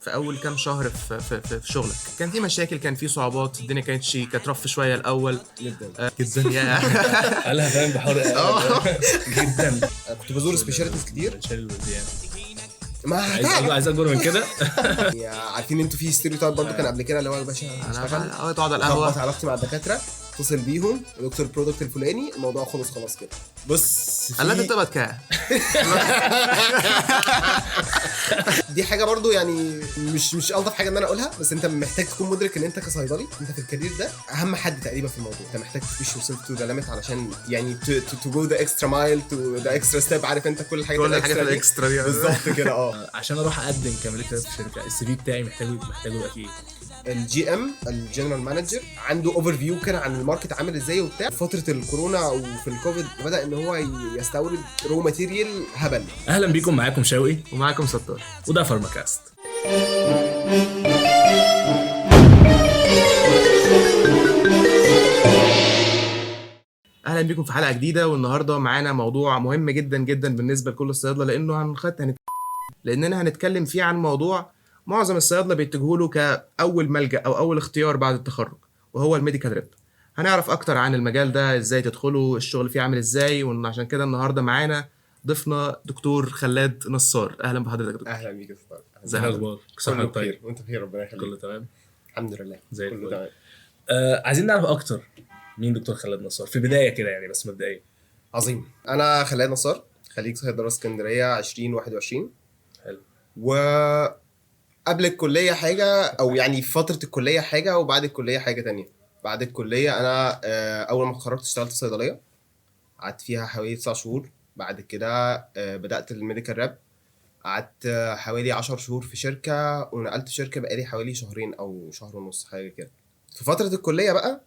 في اول كام شهر في شغلك؟ كان في مشاكل، كان في صعوبات، الدنيا كانت رف شويه الاول؟ جدا جدا يا قالها فاهم بحر جدا. كنت بزور سبيشاليتيز كتير. بنشيل يعني ما عايز اكبر من كده. عارفين انتوا في ستيريوتايب برضه كان قبل كده اللي هو يا باشا انا اشتغل تقعد على ظبط القهوه. علاقتي مع الدكاتره، اتصل بيهم دكتور برودكت الفلاني، الموضوع خلاص كده. بص قال انت بتقبض كام؟ دي حاجه برضو يعني مش الطف حاجه ان انا اقولها، بس انت محتاج تكون مدرك ان انت كصيدلي انت في الكارير ده اهم حد تقريبا في الموضوع. انت محتاج تبيش يورسيلف تو ذا ليميت علشان يعني تو جو ذا اكسترا مايل تو ذا اكسترا ستيب. عارف انت كل الحاجات الاكسترا دي بالظبط كده. عشان اروح اقدم كميديكال في شركه، السي في بتاعي محتاجه يبقى فيه الجي ام الجنرال مانجر عنده اوفر فيو كده عن الماركت عامل ازاي وبتاع. فتره الكورونا وفي الكوفيد بدا ان هو يستورد رو ماتيريال هبل. اهلا بيكم، معاكم شوقي ومعاكم ستار، وده فارماكاست. اهلا بيكم في حلقه جديده. والنهارده معانا موضوع مهم جدا جدا بالنسبه لكل الصيادله، لاننا هنتكلم فيه عن موضوع معظم الصيادله بيتجهوا له كاول ملجا او اول اختيار بعد التخرج، وهو الميديكال ريب. هنعرف اكتر عن المجال ده، ازاي تدخلوا، الشغل فيه عامل ازاي. وعشان كده النهارده معانا ضيفنا دكتور خلاد نصار. اهلا بحضرتك دكتور. اهلا بيك يا استاذ. ازي الاخبار؟ كله بخير وانت بخير، ربنا يخليك. كله تمام الحمد لله زي كله الفل. تمام. عايزين نعرف اكتر مين دقدر خلاد نصار في البدايه كده يعني، بس مبدئيا. عظيم. انا خلاد نصار، خريج صيدله اسكندريه 2021. حلو. وقبل الكليه حاجه، او يعني في فتره الكليه حاجه، وبعد الكليه حاجه تانية. بعد الكليه انا اول ما اتخرجت اشتغلت في صيدليه، قعدت فيها حوالي 9 شهور. بعد كده بدات الميديكال راب، قعدت حوالي 10 شهور في شركه، ونقلت شركه بقالي حوالي شهرين او شهر ونص حاجه كده. في فتره الكليه بقى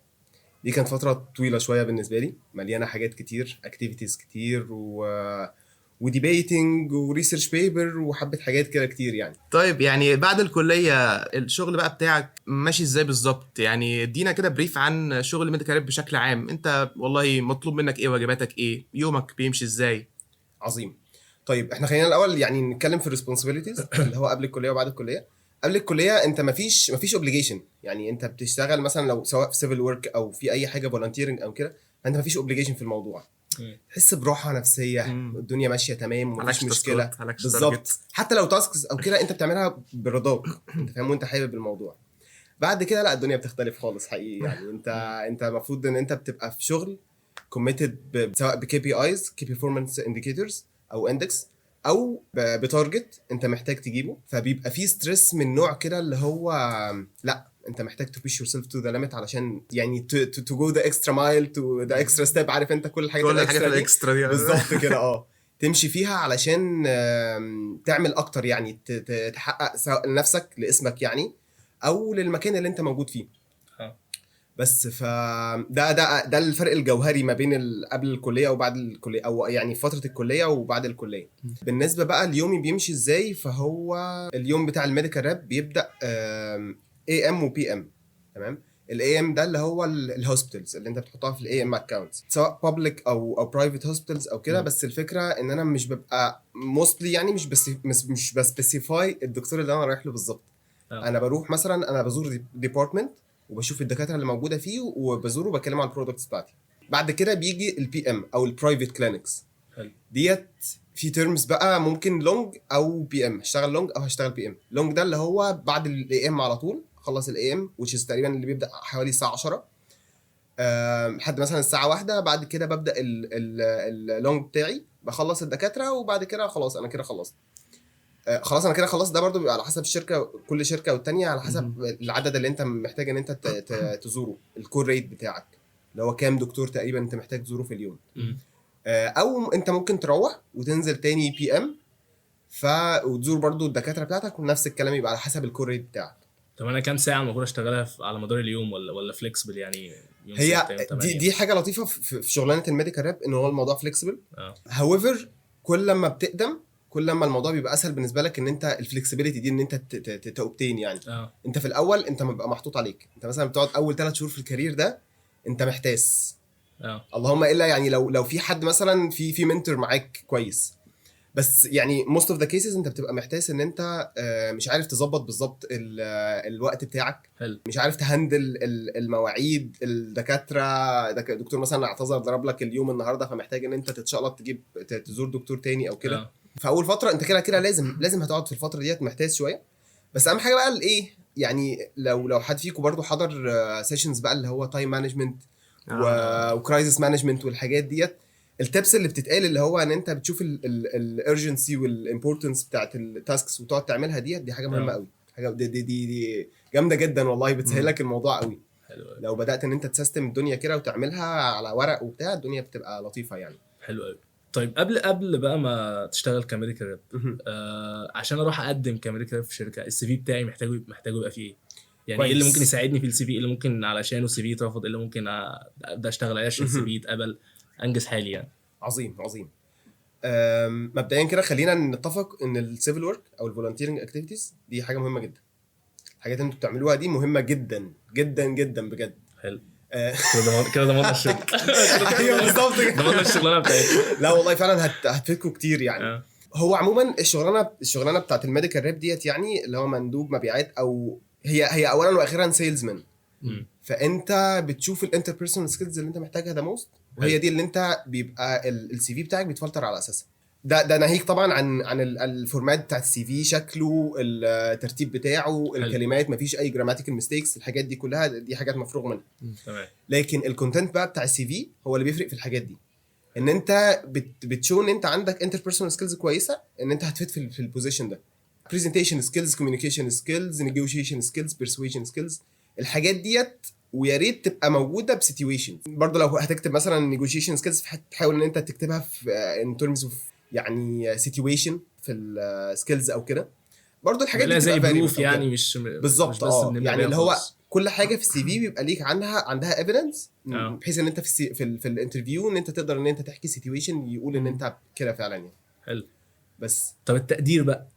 دي كانت فتره طويله شويه بالنسبه لي، مليانه حاجات كتير، اكتيفيتيز كتير وديبيتنج وريسيرش بيبر وحبه حاجات كده كتير يعني. طيب يعني بعد الكليه الشغل بقى بتاعك ماشي ازاي بالظبط؟ يعني ادينا كده بريف عن شغل الميديكال ريب بشكل عام. انت والله مطلوب منك ايه؟ واجباتك ايه؟ يومك بيمشي ازاي؟ عظيم. طيب احنا خلينا الاول يعني نتكلم في الريسبونسبيلتيز اللي هو قبل الكليه وبعد الكليه. قبل الكليه انت مفيش اوبليجيشن، يعني انت بتشتغل مثلا لو سواء في سيفل ورك او في اي حاجه فولنتيرنج او كده، فانت مفيش اوبليجيشن في الموضوع. تحس براحه نفسيه، الدنيا ماشيه تمام ومفيش مشكله. بالظبط، حتى لو تاسكس او كده انت بتعملها برضاك، انت فاهم وانت حابب الموضوع. بعد كده لا، الدنيا بتختلف خالص حقيقي. يعني انت المفروض ان انت بتبقى في شغل كوميتد سواء بكي بي ايز، كي بيرفورمانس انديكيتورز او اندكس، او بتارجت انت محتاج تجيبه. فبيبقى فيه ستريس من نوع كده اللي هو لا، انت محتاج تو بيش يور سيلف تو ذا ليميت علشان يعني تو جو ذا اكسترا مايل تو ذا اكسترا ستيب. عارف انت كل الحاجات الاكسترا دي بالظبط كده. تمشي فيها علشان تعمل اكتر، يعني تحقق سواء لنفسك لاسمك او للمكان اللي انت موجود فيه. بس ده الفرق الجوهري ما بين قبل الكليه وبعد الكليه، او يعني فتره الكليه وبعد الكليه. بالنسبه بقى اليومي بيمشي ازاي، فهو اليوم بتاع الميديكال راب بيبدا اي ام وبي ام. تمام. الاي ام ده اللي هو الهوسبيتالز اللي انت بتحطها في الاي ام اكونتس، سواء بابليك او برايفت هوسبيتالز او كده. بس الفكره ان انا مش ببقى موستلي يعني مش بسبيسيفاي الدكتور اللي انا رايح له بالظبط. انا بروح مثلا، انا بزور ديبارتمنت وبشوف الدكاتره اللي موجوده فيه وبزوره وبكلم على البرودكتس بتاعتي. بعد كده بيجي البي ام او البرايفت كلينكس. ديت في تيرمز بقى، ممكن لونج او بي ام، هشتغل لونج او هشتغل بي ام. لونج ده اللي هو بعد الاي ام على طول، خلص الاي ام which is تقريبا اللي بيبدا حوالي الساعه 10 لحد مثلا الساعه 1. بعد كده ببدا اللونج بتاعي، بخلص الدكاتره وبعد كده خلاص انا كده خلصت. خلاص انا كده خلصت. ده برضو بيبقى على حسب الشركه، كل شركه والتانيه على حسب العدد اللي انت محتاج ان انت تزوره، الكور ريت بتاعك اللي هو كام دكتور تقريبا انت محتاج تزوره في اليوم. او انت ممكن تروح وتنزل تاني بي ام وتزور برضو الدكاتره بتاعتك، ونفس الكلام يبقى على حسب الكور ريت بتاعك. طب انا كام ساعه المفروض اشتغلها على مدار اليوم، ولا فليكسبل يعني؟ هي دي حاجه لطيفه في شغلانه الميديكال راب، ان هو الموضوع فليكسبل. هاويفر كل لما بتقدم كل لما الموضوع بيبقى اسهل بالنسبه لك، ان انت الفلكسبيليتي دي ان انت تأوبتين يعني. انت في الاول انت بيبقى محطوط عليك، انت مثلا بتقعد اول 3 شهور في الكارير ده انت محتاس. اللهم الا يعني لو في حد مثلا في منتور معاك كويس. بس يعني most of the cases انت بتبقى محتاج ان انت مش عارف تظبط بالظبط الوقت بتاعك، حلو. مش عارف تهندل المواعيد، الدكاتره دكتور مثلا اعتذر ضرب لك اليوم النهارده، فمحتاج ان انت تتشقلط تجيب تزور دكتور تاني او كده. فاول فتره انت كده كده لازم هتقعد في الفتره ديت محتاج شويه. بس اهم حاجه بقى الايه يعني، لو حد فيكم برضو حضر سيشنز بقى اللي هو تايم مانجمنت وكرايسيس مانجمنت والحاجات ديت، التبس اللي بتتقال اللي هو ان انت بتشوف الارجنسي والامبورتنس بتاعت التاسكس وتقعد تعملها دي حاجه مهمه قوي. حاجه دي جامده جدا والله، بتسهل لك الموضوع قوي. حلو قوي. لو بدات ان انت تسيستم الدنيا كده وتعملها على ورق وبتاع، الدنيا بتبقى لطيفه يعني. حلو قوي. طيب قبل بقى ما تشتغل كميديكال ريب، عشان اروح اقدم كميديكال ريب في شركه، السي في بتاعي محتاجه يبقى فيه ايه؟ يعني ايه اللي ممكن يساعدني في السي في؟ ايه اللي ممكن علشانه السي في يترفض؟ ايه اللي ممكن ابدا اشتغل عليه عشان السي في يتقبل؟ انجز حالي يعني. عظيم. مبدئيا كده خلينا نتفق ان السيفل ورك او الفولنتيرنج اكتيفيتيز دي حاجه مهمه جدا. الحاجات اللي انتوا بتعملوها دي مهمه جدا جدا جدا بجد. حلو. كده ضمننا الشغل. ايوه بالظبط كده، ضمننا الشغلانه بتاعتنا. لا والله فعلا هتفيدكم كتير يعني. هو عموما الشغلانه بتاعت الميديكال ريب ديت يعني اللي هو مندوب مبيعات، او هي اولا واخيرا سيلزمان. فانت بتشوف الانتربيرسونال سكيلز اللي انت محتاجها ده موست، وهي دي اللي انت بيبقى السي في بتاعك بيتفلتر على اساسها. ده ناهيك طبعا عن الفورمات بتاعت السي في، شكله، الترتيب بتاعه، الكلمات، مفيش اي جراماتيكال ميستيكس، الحاجات دي كلها دي حاجات مفروغ منها. تمام. لكن الكونتنت بقى بتاع السي في هو اللي بيفرق في الحاجات دي. ان انت بتشو ان انت عندك انتربيرسونال سكيلز كويسه، ان انت هتفيد في البوزيشن ده. برزنتيشن سكيلز، كوميونيكيشن سكيلز، نيجوشيشن سكيلز، بيرسويجن سكيلز، الحاجات ديت ويا ريت تبقى موجوده بسيتويشن. برضه لو هتكتب مثلا نيجوشيشن سكيلز، تحاول ان انت تكتبها في ان ترمز اوف يعني سيتويشن في السكيلز او كده. برضه الحاجات دي زي بروف يعني، مش بالظبط. يعني اللي هو كل حاجه في السي في بيبقى ليك عندها ايفيدنس، بحيث ان انت في الانترفيو ان انت تقدر ان انت تحكي سيتويشن يقول ان انت كده فعلا يعني. حلو. بس طب التقدير بقى،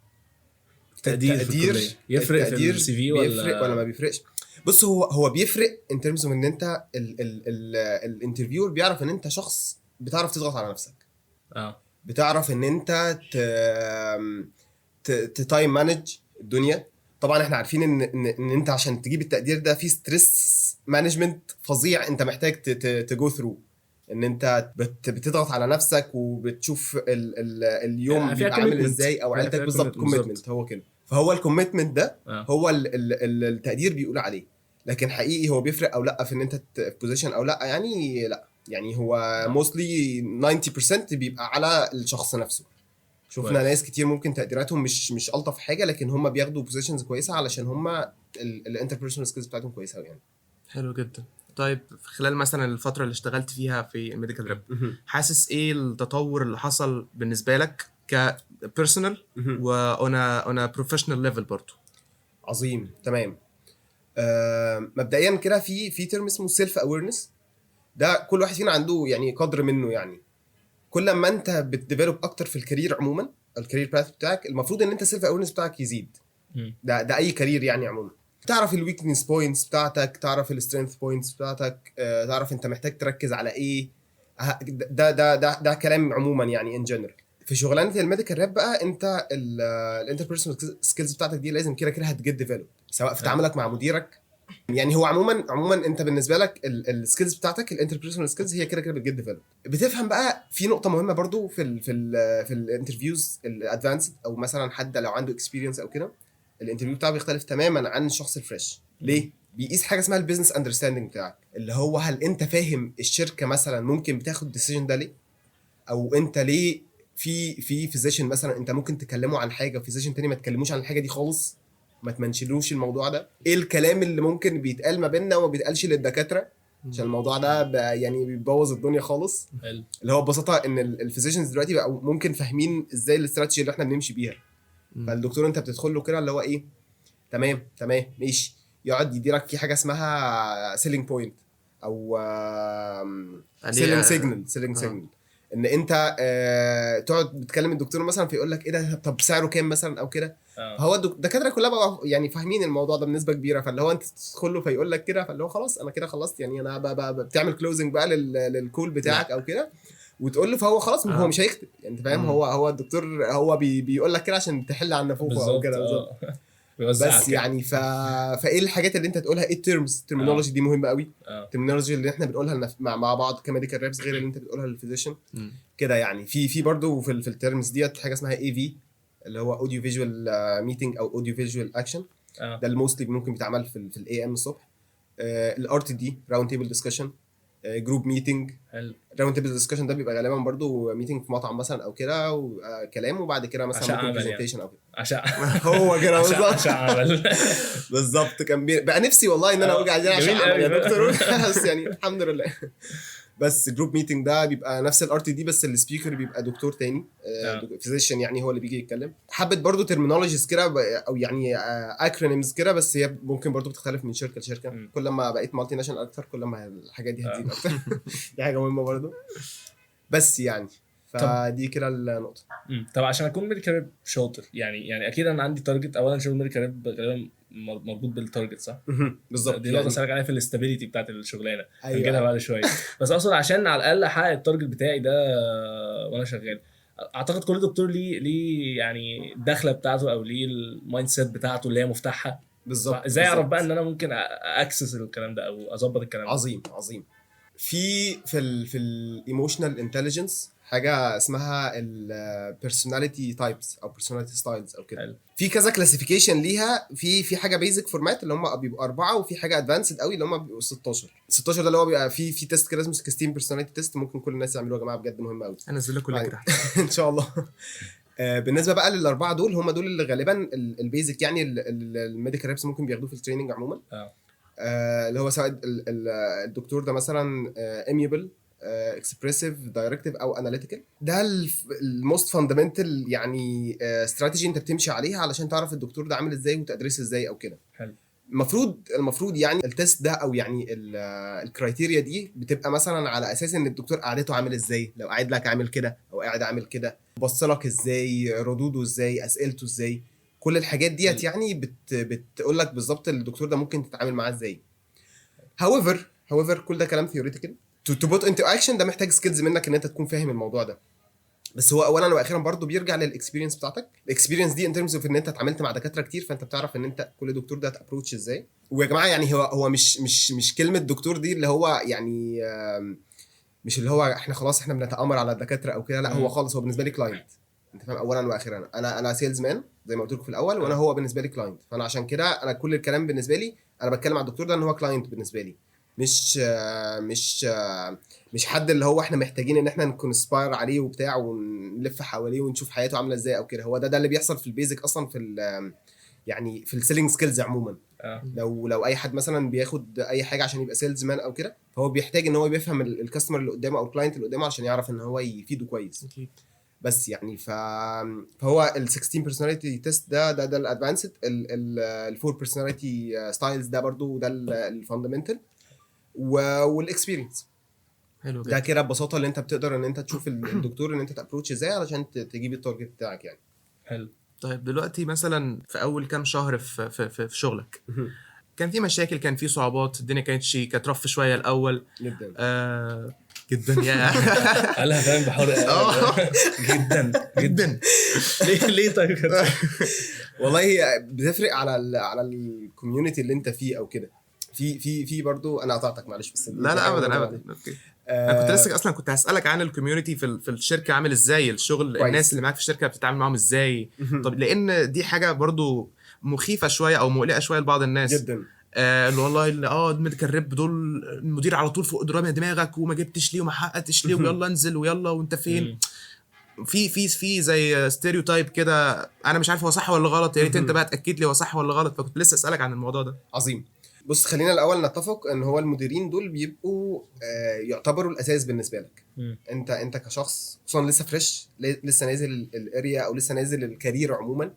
التقدير يفرق في السي في ولا ما بيفرقش؟ بص، هو بيفرق ان ترمز ان انت الانترفيور بيعرف ان انت شخص بتعرف تضغط على نفسك. بتعرف ان انت تايم مانج الدنيا. طبعا احنا عارفين ان انت عشان تجيب التقدير ده في ستريس مانجمنت فظيع انت محتاج تجو ثرو، ان انت بتضغط على نفسك وبتشوف اليوم بيبقى عامل ازاي، او عيلتك. بالظبط، كوميتمنت هو كده. فهو الكوميتمنت ده هو التقدير بيقول عليه. لكن حقيقي هو بيفرق او لا في ان انت في بوزيشن او لا يعني؟ لا يعني هو موستلي 90% بيبقى على الشخص نفسه. شفنا ناس كتير ممكن تقديراتهم مش الطف حاجه، لكن هم بياخدوا بوزيشنز كويسه علشان هم الانتربيرسونال سكيلز بتاعتهم كويسه يعني. حلو جدا. طيب خلال مثلا الفتره اللي اشتغلت فيها في الميديكال ريب، حاسس ايه التطور اللي حصل بالنسبه لك كبيرسونال وانا بروفيشنال ليفل برضو؟ عظيم. تمام. مبدئيا كده في ترم اسمه سيلف اويرنس. ده كل واحد فينا عنده يعني قدر منه يعني. كل ما انت بتديفلوب اكتر في الكارير عموما، الكارير باث بتاعك، المفروض ان انت السيلف اويرنس بتاعك يزيد. ده اي كارير يعني عموما. تعرف الويكنس بوينتس بتاعتك، تعرف السترينث بوينتس بتاعتك، تعرف انت محتاج تركز على ايه. ده كلام عموما يعني ان جنرال. في شغلانه الميديكال راب بقى، انت الانتربيرسونال سكيلز بتاعتك دي لازم كده هتجيت ديفلوب، سواء في تعاملك مع مديرك. يعني هو عموما انت بالنسبه لك السكيلز بتاعتك، الانتربيرسونال سكيلز، هي كده بتجيت ديفلوب. بتفهم بقى في نقطه مهمه برضو في الانترفيوز الادفانسد، او مثلا حد لو عنده اكسبيرينس او كده، الانترفيو بتاعه بيختلف تماما عن الشخص الفريش. ليه؟ بيقيس حاجه اسمها البيزنس اندرستاندينج بتاعك، اللي هو هل انت فاهم الشركه مثلا ممكن بتاخد الديسيجن ده ليه، او انت ليه في فيزيشن مثلا انت ممكن تكلموا عن حاجه، وفيزيشن تاني ما تكلموش عن الحاجه دي خالص، ما تمنشلوش الموضوع ده. ايه الكلام اللي ممكن بيتقال ما بيننا وما بيتقالش للدكاتره، عشان الموضوع ده يعني بيبوظ الدنيا خالص. اللي هو ببساطه ان الفيزيشنز دلوقتي بقوا ممكن فاهمين ازاي الاستراتيجي اللي احنا بنمشي بيها. فالدكتور انت بتدخل له كده اللي هو ايه، تمام ماشي، يقعد يديلك في حاجه اسمها سيلينج بوينت، او سيلينج سيجنال. ان انت تقعد بتكلم الدكتور مثلا، فيقول لك ايه ده، طب سعره كام مثلا او كده. فهو الدكاتره كلها بقى يعني فاهمين الموضوع ده بنسبه كبيره، فاللي هو انت تدخل له فيقول لك كده، فاللي هو خلاص انا كده خلصت يعني، انا بتعمل كلوزنج بقى للكول بتاعك او كده، وتقول له، فهو خلاص هو مش هيكتب يعني، انت فاهم. هو الدكتور هو بيقول لك كده عشان تحل عن نفوخه او كده بالظبط. بس يعني فايه الحاجات اللي انت تقولها، ايه الترمينولوجي دي مهمه قوي. الترمينولوجي اللي احنا بنقولها مع بعض كميديكال ريبس غير اللي انت بتقولها للفيزيشن كده يعني. في برضه في الترمز ديت حاجه اسمها اي في، اللي هو اوديو فيجوال ميتنج او اوديو فيجوال اكشن. ده الموستلي ممكن بيتعمل في الاي ام الصبح. الار تي دي راوند تيبل ديسكشن، جروب ميتنج. راوند تيبل ديسكشن ده بيبقى غالبا برضو ميتنج في مطعم مثلا او كده، وكلام، وبعد كده مثلا ممكن برزنتيشن او كده عشان هو كده بالظبط. عشان عمل بالظبط. كان بقى نفسي والله ان انا اوجع دي عشان اعمل يا دكتور بس يعني الحمد لله. بس جروب ميتنج ده بيبقى نفس الار تي دي، بس السبيكر بيبقى دكتور تاني، فيزيشن يعني، هو اللي بيجي يتكلم. حبت برضو ترمينولوجيز كده او يعني اكرونيمز كده، بس هي ممكن برضو بتختلف من شركه لشركه. كل ما بقيت مالتي ناشونال اكتر كل ما الحاجات دي هتزيد اكتر. دي حاجه مهمه برضو بس يعني. فدي كده النقطه. طب عشان اكون ميديكال ريب شاطر يعني اكيد انا عندي تارجت. اولا شغل ميديكال ريب غالبا مربوط بالتارجت صح؟ بالظبط. دي نقطه اسالك عليها في الاستابيليتي بتاعت الشغلانه. أيوة. هنجيلها بعد شويه. بس اقصد عشان على الاقل احقق التارجت بتاعي ده وانا شغال. اعتقد كل دكتور ليه يعني الدخله بتاعته او ليه المايند سيت بتاعته اللي هي مفتاحها. بالظبط. ازاي اعرف بقى ان انا ممكن اكسس الكلام ده او اظبط الكلام ده؟ عظيم. في الايموشنال انتليجنس حاجه اسمها البيرسوناليتي تايبس او بيرسوناليتي ستايلز او كده. في كذا كلاسيفيكيشن ليها. في حاجه بيزك فورمات اللي هم بيبقوا 4، وفي حاجه ادفانسد قوي اللي هم بيبقوا 16 ده اللي هو بيبقى في تيست كده اسمه 16 بيرسوناليتي تيست. ممكن كل الناس يعملوه يا جماعه، بجد مهم قوي. انزل لكم اللينك تحت ان شاء الله. بالنسبه بقى للاربعه دول، هم دول اللي غالبا البيزك يعني الميديكال ريبس ممكن بياخدوه في التريننج عموما. اللي هو سواء الدكتور ده مثلا amiable، اكسبريسيف، دايركتيف او اناليتيكال. ده الموست فاندامنتال يعني استراتيجي انت بتمشي عليها علشان تعرف الدكتور ده عامل ازاي وتدرس ازاي او كده. حلو. المفروض يعني التست ده او يعني الكرايتيريا دي بتبقى مثلا على اساس ان الدكتور قعدته عامل ازاي، لو قاعد لك عامل كده او قاعد عامل كده، بص لك ازاي، ردوده ازاي، اسئلته ازاي. كل الحاجات ديت يعني بتقول لك بالظبط الدكتور ده ممكن تتعامل معاه ازاي. however كل ده كلام theoretical. to put into action ده محتاج سكيلز منك ان انت تكون فاهم الموضوع ده. بس هو اولا واخيرا برضو بيرجع للاكسبيرينس بتاعتك. الاكسبيرينس دي ان ترمز اوف ان انت اتعاملت مع دكاتره كتير، فانت بتعرف ان انت كل دكتور ده تابروتش ازاي. ويا جماعه يعني هو مش كلمه دكتور دي اللي هو يعني مش اللي هو احنا خلاص احنا بنتامر على الدكاتره او كده. لا هو خالص هو بالنسبه لي كلاينت. انت فاهم. اولا واخيرا انا سيلز مان زي ما قلت لكم في الاول، وانا هو بالنسبه لي كلاينت. فانا عشان كده انا كل الكلام بالنسبه لي انا بتكلم على الدكتور ده ان هو كلاينت بالنسبه لي، مش حد اللي هو احنا محتاجين ان احنا نكونسباير عليه وبتاع ونلف حواليه ونشوف حياته عامله ازاي او كده. هو ده اللي بيحصل في البيزك اصلا في يعني في السيلينج سكيلز عموما. لو اي حد مثلا بياخد اي حاجه عشان يبقى سيلز مان او كده، فهو بيحتاج ان هو بيفهم الكاستمر اللي قدامه او الكلاينت اللي قدامه عشان يعرف ان هو يفيده كويس. بس يعني فهو ال 16 personality test ده الادفانسد. ال 4 personality styles ده برضو ده الفاندامنتال. والاكسبيرينس حلو ده كده ببساطه اللي انت بتقدر ان انت تشوف الدكتور ان انت تابروتش ازاي علشان تجيب التارجت بتاعك يعني. حلو. طيب دلوقتي مثلا في اول كام شهر في شغلك كان في مشاكل، كان في صعوبات، الدنيا كانت رف شويه الاول جدا جدا يا قالها فاهم بحاول جدا ليه طيب كده؟ والله هي بتفرق على الكوميونتي اللي انت فيه او كده. في برضو انا قطعتك معلش بس لا ابدا اوكي. انا كنت لسه اصلا كنت هسالك عن الكوميونتي في الشركه عامل ازاي، الشغل كويس. الناس اللي معاك في الشركه بتتعامل معاهم ازاي؟ طب لان دي حاجه برضو مخيفه شويه او مقلقه شويه لبعض الناس جدا. اللي والله الميديكال ريب دول المدير على طول فوق دماغك وما جبتش ليه وما حققتش ليه ويلا انزل ويلا وانت فين. في زي ستيريوتايب كده، انا مش عارف هو صح ولا غلط، يا ريت انت بقى تاكد لي هو صح ولا غلط. فكنت لسه اسالك عن الموضوع ده. عظيم. بص خلينا الاول نتفق ان هو المديرين دول بيبقوا يعتبروا الاساس بالنسبه لك. انت كشخص خصوصا لسه فريش، لسه نازل الاريا او لسه نازل الكارير عموما،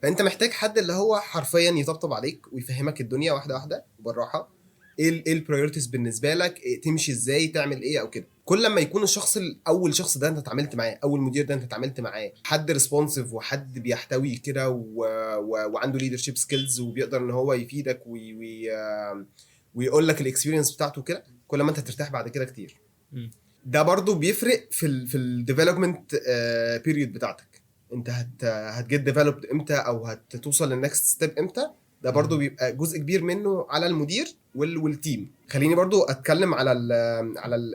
فانت محتاج حد اللي هو حرفيا يطبطب عليك ويفهمك الدنيا واحده واحده بالراحه. ايه البرايورتيز بالنسبه لك، تمشي ازاي، تعمل ايه او كده. كل لما يكون الشخص الاول شخص ده انت اتعاملت معاه، اول مدير ده انت اتعاملت معاه، حد ريسبونسيف وحد بيحتوي كده وعنده ليدرشيب سكيلز وبيقدر ان هو يفيدك ويقول لك الاكسبيرينس بتاعته كده، كل ما انت ترتاح بعد كده كتير. ده برضو بيفرق في الديفلوبمنت بيريود بتاعتك. انت هتجيت ديفلوبد امتى او هتوصل للنكست ستيب امتى. ده برضو بيبقى جزء كبير منه على المدير والتيم. خليني برضو اتكلم على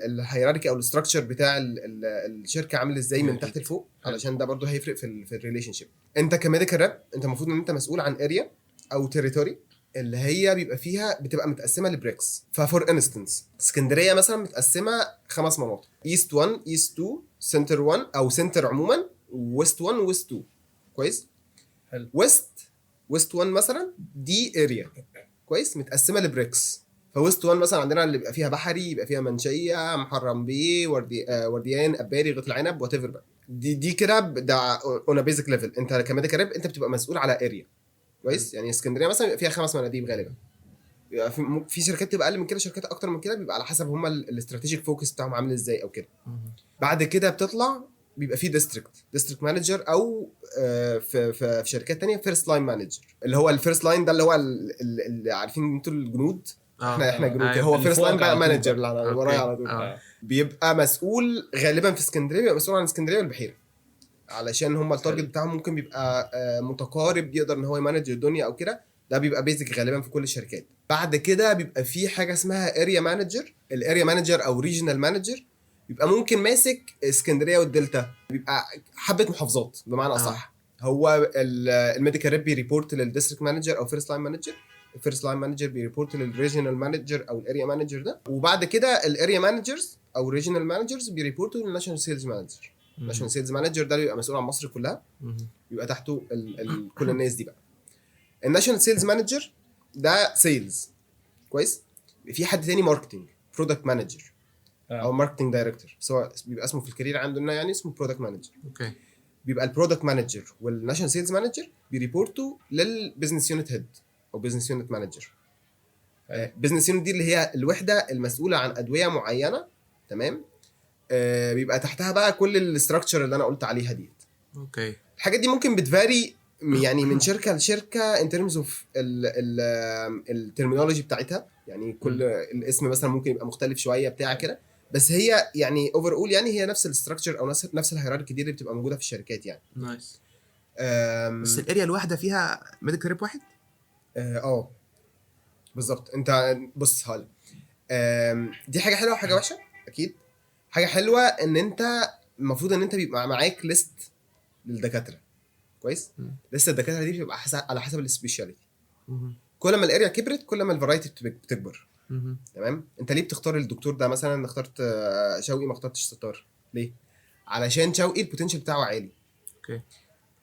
الهيراركي او الاستراكشر بتاع الشركه عامل ازاي من تحت لفوق، علشان ده برضو هيفرق في الريليشن شيب. انت كميديكال راب انت المفروض ان انت مسؤول عن اريا او تيريتوري اللي هي بتبقى متقسمه لبريكس. ففور انستنس اسكندريه مثلا متقسمه 5 مناطق: ايست 1، ايست 2، سنتر 1 او سنتر عموما، ويست 1 ويست 2. كويس. حلو. ويست 1 مثلا دي اريا كويس متقسمه لبريكس. فويست 1 مثلا عندنا اللي بيبقى فيها بحري، يبقى فيها منشيه، محرم بيه، ورديان، اباري، غيط العنب، وات ايفر بقى. دي كده ده اون بيزك ليفل. انت كميديكال ريب انت بتبقى مسؤول على اريا كويس. يعني اسكندريه مثلا بيبقى فيها 5 مناديب غالبا. بيبقى في شركات بتبقى اقل من كده، شركات اكتر من كده، بيبقى على حسب هم الاستراتيجيك فوكس بتاعهم عامل ازاي او كده. بعد كده بتطلع بيبقى في ديستريكت مانجر، او في شركات تانية فيرست لاين مانجر. اللي هو الفيرست لاين ده اللي هو اللي عارفين انتوا الجنود. احنا جنود. هو فيرست لاين بقى مانجر اللي ورايا على طول. بيبقى مسؤول غالبا في اسكندريه، بيبقى مسؤول عن اسكندريه والبحيره، علشان هم التارجت بتاعهم ممكن بيبقى متقارب، يقدر ان هو يمانج الدنيا او كده. ده بيبقى بيزك غالبا في كل الشركات. بعد كده بيبقى في حاجه اسمها اريا مانجر. الاريا مانجر او ريجنال مانجر بيبقى ممكن ماسك اسكندريه والدلتا، بيبقى حبه محافظات بمعنى اصح. هو الميديكال ريب بيريبورت للديستريكت مانجر او فيرست لاين مانجر. الفيرست لاين مانجر بيريبورت للريجنال مانجر او الاريا مانجر ده. وبعد كده الاريا مانجرز او ريجنال مانجرز بيريبورتوا للناشونال سيلز مانجر. الناشونال سيلز مانجر ده بيبقى مسؤول عن مصر كلها، بيبقى تحته كل الناس دي بقى. الناشونال سيلز مانجر ده سيلز كويس. في حد تاني ماركتنج، برودكت مانجر او ماركتنج دايركتور، سواء بيبقى اسمه في الكارير عندنا يعني اسمه برودكت مانجر. اوكي. بيبقى البرودكت مانجر والناشونال سيلز مانجر بيريبورتوا للبزنس يونت هيد او بزنس يونت مانجر. بزنس يونت دي اللي هي الوحده المسؤوله عن ادويه معينه، تمام. بيبقى تحتها بقى كل الاستراكشر اللي انا قلت عليها دي. اوكي. الحاجات دي ممكن بتفاري يعني من شركه لشركه ان ترمز اوف الترمينولوجي بتاعتها. يعني كل الاسم مثلا ممكن يبقى مختلف شويه بتاع كده، بس هي يعني اوفر اول يعني هي نفس الاستراكشر او نفس الهيراركي دي اللي بتبقى موجوده في الشركات يعني. نايس. بس الاريا الواحده فيها ميديكال ريب واحد؟ بالظبط. انت بص هقول دي حاجه حلوه وحاجه وحشه اكيد. حاجه حلوه ان انت المفروض ان انت بيبقى معاك ليست للدكاتره كويس. لسه الدكاتره دي بتبقى على حسب السبيشاليتي. كل ما الاريا كبرت كل ما الفرايتي بتكبر. تمام. انت ليه بتختار الدكتور ده؟ مثلا اخترت شوقي ما اخترتش ستار ليه؟ علشان شوقي البوتنشال بتاعه عالي. اوكي.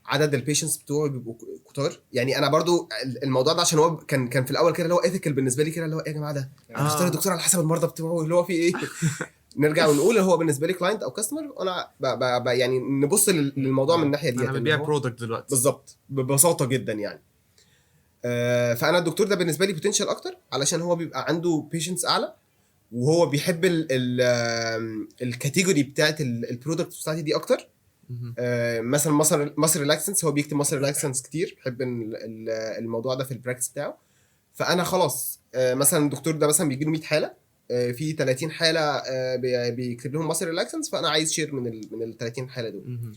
عدد البيشنتس بتوعه بيبقوا كتار. يعني انا برضو الموضوع ده عشان هو كان في الاول كده اللي هو ايثيكال بالنسبه لي كده، اللي هو ايه يا جماعه ده انا بختار الدكتور على حسب المرضى بتوعه اللي هو فيه ايه. نرجع ونقول هو بالنسبه لي كلاينت او كاستمر، وانا يعني نبص للموضوع من الناحيه دي. انا ببيع برودكت دلوقتي بالظبط ببساطه جدا يعني. فانا الدكتور ده بالنسبه لي بوتنشال اكتر، علشان هو بيبقى عنده بيشنتس اعلى، وهو بيحب الكاتيجوري بتاعت البرودكت بتاعتي دي اكتر. مثلا مصر ريلاكسنس، هو بيكتب مصر ريلاكسنس كتير، بيحب الموضوع ده في البراكتس بتاعه. فانا خلاص مثلا الدكتور ده مثلا بيجي له 100 حاله، في 30 حاله بيكتب لهم مصر ريلاكسنس، فانا عايز شير من ال 30 حاله دول.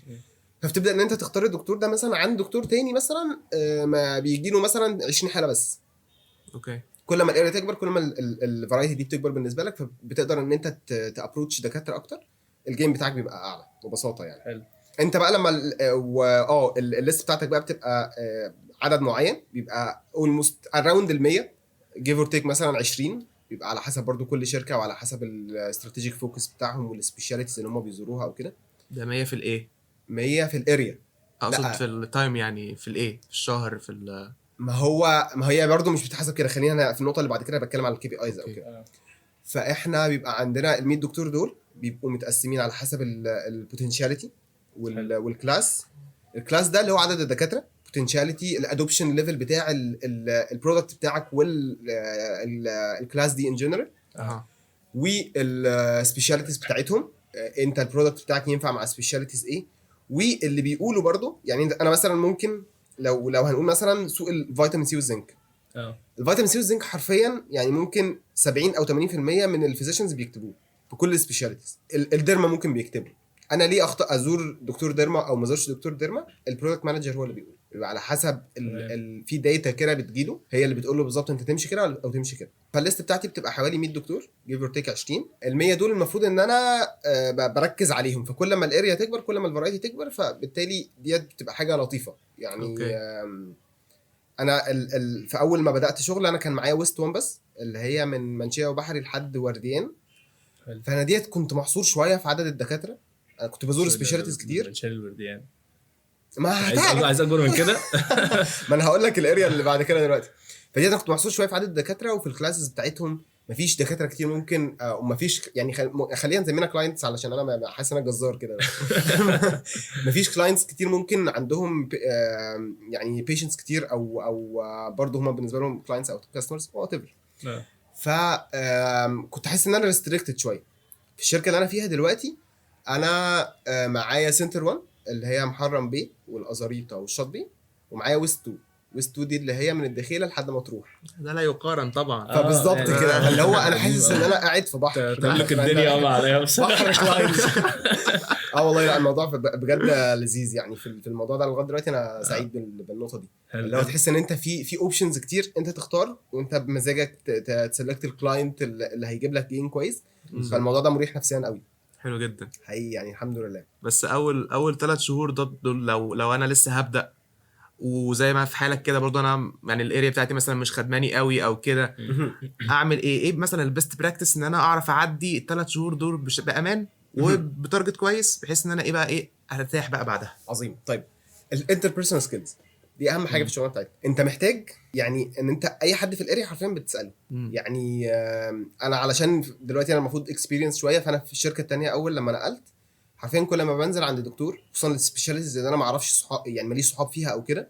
فبتبدا ان انت تختار الدكتور ده مثلا عن دكتور تاني مثلا ما بيجي له مثلا 20 حاله بس. اوكي. كل ما الاريا تكبر كل ما الفرايتي دي بتكبر بالنسبه لك، فبتقدر ان انت تابروتش دكاتره اكتر. الجيم بتاعك بيبقى اعلى ببساطه يعني. حلو. انت بقى لما الليست بتاعتك بقى بتبقى عدد معين، بيبقى اولموست اراوند ال 100 جيف اور تيك مثلا 20، بيبقى على حسب برضو كل شركه وعلى حسب الاستراتيجيك فوكس بتاعهم والسبيشاليتيز اللي هم بيزوروها او كده. ده 100 في الايه؟ 100 في الاريا اقصد في التايم يعني في الايه، في الشهر، في ما هي برضو مش بتحسب كده. خلينا في النقطه اللي بعد كده بتكلم على الكي بي ايز او كده. فاحنا بيبقى عندنا ال 100 دكتور دول بيبقوا متقسمين على حسب البوتنشاليتي والكلاس. الكلاس ده اللي هو عدد الدكاتره، بوتنشاليتي، الادوبشن ليفل بتاع البرودكت بتاعك والكلاس دي ان جنرال، والسبيشاليتيز بتاعتهم. انت البرودكت بتاعك ينفع مع سبيشاليتيز ايه. واللي بيقولوا برضو يعني انا مثلا ممكن لو هنقول مثلا سوق الفيتامين سي والزنك. الفيتامين سي والزنك حرفيا يعني ممكن 70 او 80% من الفيزيشنز بيكتبوه في كل السبيشاليتيز. الديرما ممكن بيكتبوا. انا ليه اخطا ازور دكتور ديرما او ما ازورش دكتور ديرما؟ البرودكت مانجر هو اللي بيقول، بيبقى على حسب في داتا كده بتجيله هي اللي بتقول له بالظبط انت تمشي كده او تمشي كده. فالليست بتاعتي بتبقى حوالي 100 دكتور جيف اور تيك 20. ال100 دول المفروض ان انا بركز عليهم، فكل ما الاريا تكبر كل ما الفرايتي تكبر، فبالتالي ديت بتبقى حاجه لطيفه يعني. انا في اول ما بدات شغل انا كان معايا ويست 1 بس، اللي هي من منشيه وبحري لحد ورديان. فانا ديت كنت محصور شويه في عدد الدكاتره. انا كنت بزور سبيشاليتيز كتير. منشيه الورديان ما عايز اكبر من كده. ما انا هقول لك الاريا اللي بعد كده دلوقتي. فديت انا كنت محصور شويه في عدد الدكاتره، وفي الكلاسز بتاعتهم مفيش دكاتره كتير ممكن، ومفيش يعني خلينا نسمينا كلاينتس علشان انا حاسس ان انا جزار كده. مفيش كلاينتس كتير ممكن عندهم يعني بيشنتس كتير او برضه هم بالنسبه لهم كلاينتس او كاستمرز وات ايفر. ف كنت حاسس ان انا ريستريكتد شويه. في الشركه اللي انا فيها دلوقتي انا معايا سنتر 1 اللي هي محرم بيه والازاريطه والشاطبي، ومعايا ويست 2. ويست 2 دي اللي هي من الدخيله لحد ما تروح. ده لا يقارن طبعا. فبالظبط يعني كده اللي هو انا حاسس ان انا قاعد في بحر تملك الدنيا عليها بصراحه. بحر كلاينتس. والله لا الموضوع بجد لذيذ يعني. في الموضوع ده لغايه دلوقتي انا سعيد بالنقطه دي. اللي هو تحس ان انت في اوبشنز كتير انت تختار، وانت بمزاجك تسلكت الكلاينت اللي هيجيب لك جين كويس. فالموضوع ده مريح نفسيا قوي. حلو جدا حقيقي يعني الحمد لله. بس اول 3 شهور دول لو انا لسه هبدا، وزي ما في حالك كده برضو انا يعني الاريا بتاعتي مثلا مش خدماني قوي او كده، اعمل ايه مثلا البيست براكتس ان انا اعرف اعدي ال3 شهور دول بامان وبتارجت كويس، بحيث ان انا ايه هرتاح بقى بعدها. عظيم. طيب الانتربيرسونال سكيلز دي اهم حاجه في الشغل بتاعتك. انت محتاج يعني ان انت اي حد في الاريا حرفيا بتساله. يعني انا علشان دلوقتي انا المفروض اكسبيرينس شويه، فانا في الشركه الثانيه اول لما نقلت حرفيا كل ما بنزل عند دكتور خصوصا السبيشاليتيز اللي انا ما اعرفش صحاب يعني ماليش صحاب فيها او كده.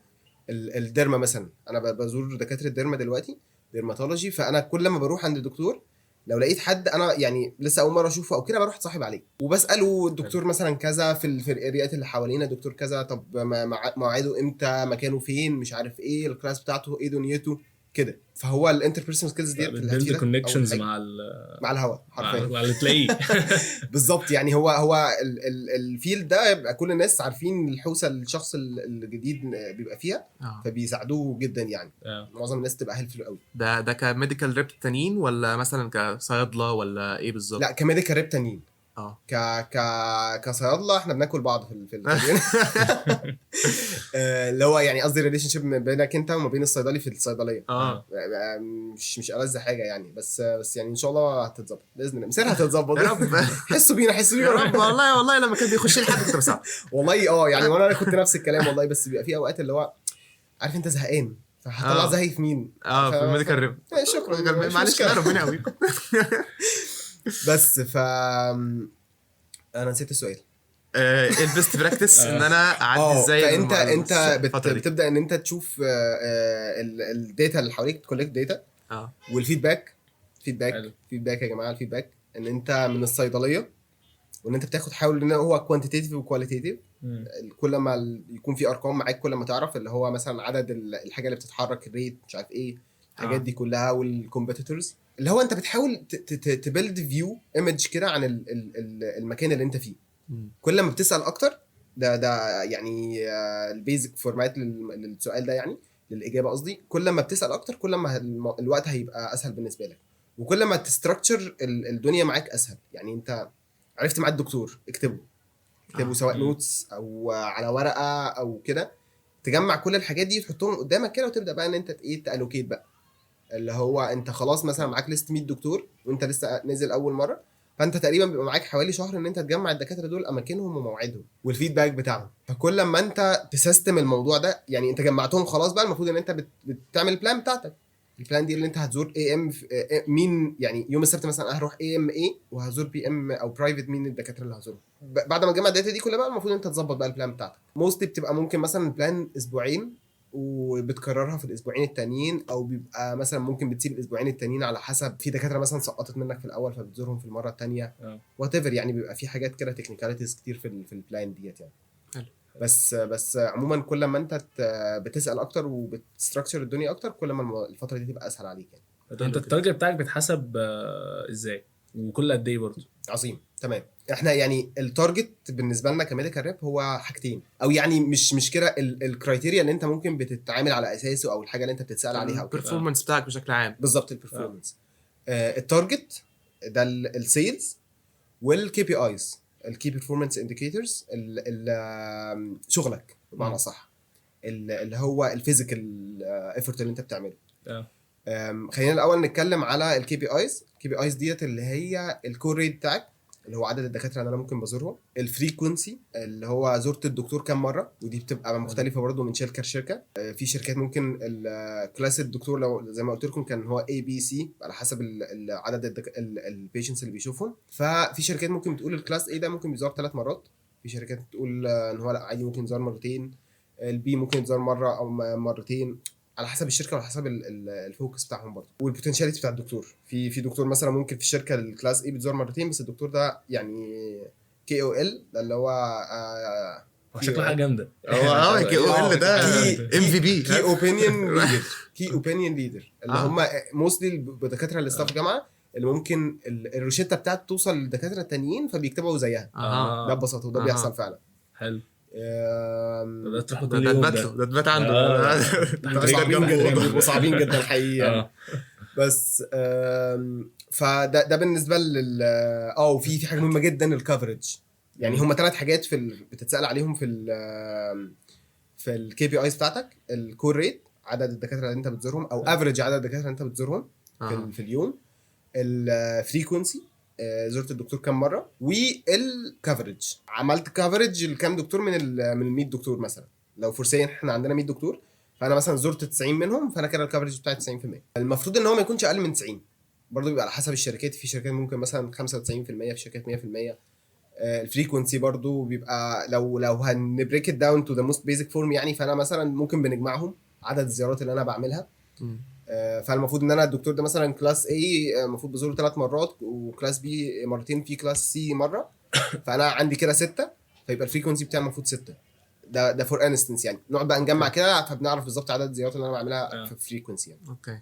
الديرما مثلا انا بزور دكاتره الديرما دلوقتي ديرماتولوجي، فانا كل ما بروح عند الدكتور لو لقيت حد انا يعني لسه اول مره اشوفه او كده بروح اتصاحب عليه وبساله الدكتور مثلا كذا في الاريات اللي حوالينا دكتور كذا، طب مواعيده امتى، مكانه فين، مش عارف ايه الكلاس بتاعته، ايه دنيته كده. فهو الانتربيرسونال سكيلز دي بتبيلد كونكشنز مع الهواء حرفيا مع اللي تلاقيه. بالظبط. يعني هو الفيلد ده يبقى كل الناس عارفين الحوسه الشخص الجديد بيبقى فيها فبيساعدوه جدا يعني. معظم الناس تبقى هيلفل قوي. ده كميديكال ريب تانيين ولا مثلا كصيادله ولا ايه بالظبط؟ لا كميديكال ريب تانيين. كصيادله احنا بناكل بعض في التمرين. اللي هو يعني قصدي ريليشن شيب ما بينك انت وما بين الصيدلي في الصيدليه. مش ألذ حاجه يعني. بس يعني ان شاء الله هتتظبط باذن الله. مسيرها هتتظبط يا رب. حسوا بينا يا رب. والله لما كان بيخش لي حد كنت بساعده والله. يعني وانا كنت نفس الكلام والله. بس بيبقى في اوقات اللي هو عارف انت زهقان، فهطلع زهقي في مين؟ في الميديكال ريب. شكرا معلش ربنا يقويكم. بس انا نسيت السؤال. البيست براكتس ان انا اعدي ازاي. فانت بتبدا ان انت تشوف الداتا اللي حواليك، تكولكت داتا والفيدباك. فيدباك يا جماعه. الفيدباك ان انت من الصيدليه وان انت بتاخد حاول ان هو كوانتيتيف وكواليتيف. كل ما يكون في ارقام معاك كل ما تعرف اللي هو مثلا عدد الحاجه اللي بتتحرك، الريت، مش عارف ايه الحاجات دي كلها، والكومبيتيتورز اللي هو انت بتحاول تبيلد فيو ايمج كده عن المكان اللي انت فيه. كل ما بتسال اكتر ده يعني البيزك فورمات للسؤال ده يعني للاجابه قصدي. كل ما بتسال اكتر كل ما الوقت هيبقى اسهل بالنسبه لك، وكل ما تستراكشر الدنيا معاك اسهل. يعني انت عرفت مع الدكتور اكتبه سواء نوتس او على ورقه او كده، تجمع كل الحاجات دي تحطهم قدامك كده، وتبدا بقى ان انت تالوكيت بقى اللي هو انت خلاص مثلا معاك ليست 100 دكتور وانت لسه نازل اول مره، فانت تقريبا بيبقى معاك حوالي شهر ان انت تجمع الدكاتره دول اماكنهم ومواعيدهم والفيدباك بتاعهم. فكل ما انت تسيستم الموضوع ده يعني انت جمعتهم خلاص بقى، المفروض ان انت بتعمل البلان بتاعتك. البلان دي اللي انت هتزور AM مين يعني يوم السبت مثلا هروح AMA وهزور PM او برايفت مين الدكاتره اللي هزورهم. بعد ما تجمع الداتا دي كلها بقى المفروض انت تظبط بقى البلان بتاعتك. موستلي بتبقى ممكن مثلا البلان اسبوعين وبتكررها في الاسبوعين التانيين، او بيبقى مثلا ممكن بتسيب الاسبوعين التانيين على حسب في دكاتره مثلا سقطت منك في الاول فبتزورهم في المره الثانيه وات ايفر. يعني بيبقى في حاجات كده تكنيكاليتيز كتير في البلان ديت يعني. بس عموما كل ما انت بتسال اكتر وبتستراكشر الدنيا اكتر كل ما الفتره دي تبقى اسهل عليك يعني. انت التارجت بتاعك بتحسب ازاي؟ وكل قد ايه برضه؟ عظيم تمام. احنا يعني التارجت بالنسبه لنا كميديكال ريب هو حاجتين، او يعني مش كده الكرايتيريا اللي انت ممكن بتتعامل على اساسه، او الحاجه اللي انت بتتسال عليها او كده. البرفورمانس بتاعك بشكل عام. بالظبط البرفورمانس. التارجت ده السيلز، والكي بي ايز الكي بيرفورمانس انديكيتورز شغلك بمعنى صح، اللي هو الفيزيكال ايفورت اللي انت بتعمله. خلينا الاول نتكلم على الكي بي ايز. الكي بي ايز ديت اللي هي الكور ريت بتاعك، اللي هو عدد الدكاتره اللي انا ممكن بزورهم. الفريكونسي اللي هو زرت الدكتور كام مره، ودي بتبقى مختلفه برضه من شركه لشركه. في شركات ممكن الكلاس الدكتور لو زي ما قلت لكم كان هو اي بي سي على حسب عدد البيشنتس اللي بيشوفهم. ففي شركات ممكن تقول الكلاس اي ده ممكن بيزور 3 مرات، في شركات تقول ان هو لا عادي ممكن يزور مرتين، البي ممكن يزور مره او مرتين، على حسب الشركه وعلى حسب الفوكس بتاعهم برضه، والبوتنشاليتي بتاع الدكتور. في دكتور مثلا ممكن في الشركه الكلاس اي بتزور مرتين، بس الدكتور ده يعني كي او ال ده اللي هو شكله حاجه جامده. كي او ال ده ام في بي، كي اوبينيون ليدر. كي اوبينيون ليدر اللي هم موستلي الدكاتره اللي ستاف جامعه، اللي ممكن الروشته بتاعته توصل للدكاتره التانيين فبيكتبوا زيها. ده ببساطه وده بيحصل فعلا. حلو. ده تروح كل يوم ده تبات عنده. صعبين جدا، بيبقوا صعبين جدا حقيقي. بس فده بالنسبه لل وفي حاجه مهمه جدا، الكفرج. يعني هم 3 حاجات بتتسال عليهم في الكي بي ايز بتاعتك. الكور ريت، عدد الدكاتره اللي انت بتزورهم، او افريج عدد الدكاتره اللي انت بتزورهم في اليوم. الفريكونسي، زرت الدكتور كام مره. والكفرج، عملت كفرج لكام دكتور من ال 100 دكتور مثلا. لو فرسيا احنا عندنا 100 دكتور، فانا مثلا زرت 90 منهم، فانا كده الكفرج بتاعي 90%. المفروض ان هو ما يكونش اقل من 90. برضه بيبقى على حسب الشركات، في شركات ممكن مثلا 95%، في شركات 100%. الفريكونسي برضه بيبقى لو هنبريك ات داون تو ذا موست بيزك فورم يعني، فانا مثلا ممكن بنجمعهم عدد الزيارات اللي انا بعملها. فالمفروض ان انا الدكتور ده مثلا كلاس A المفروض بزوره 3 مرات، وكلاس B مرتين، في كلاس C مره، فانا عندي كده 6، فيبقى الفريكونسي بتاعي المفروض 6. ده فور انستنس يعني، نقعد بقى نجمع كده فبنعرف بالظبط عدد الزيارات اللي انا بعملها في الفريكونسي يعني. اوكي.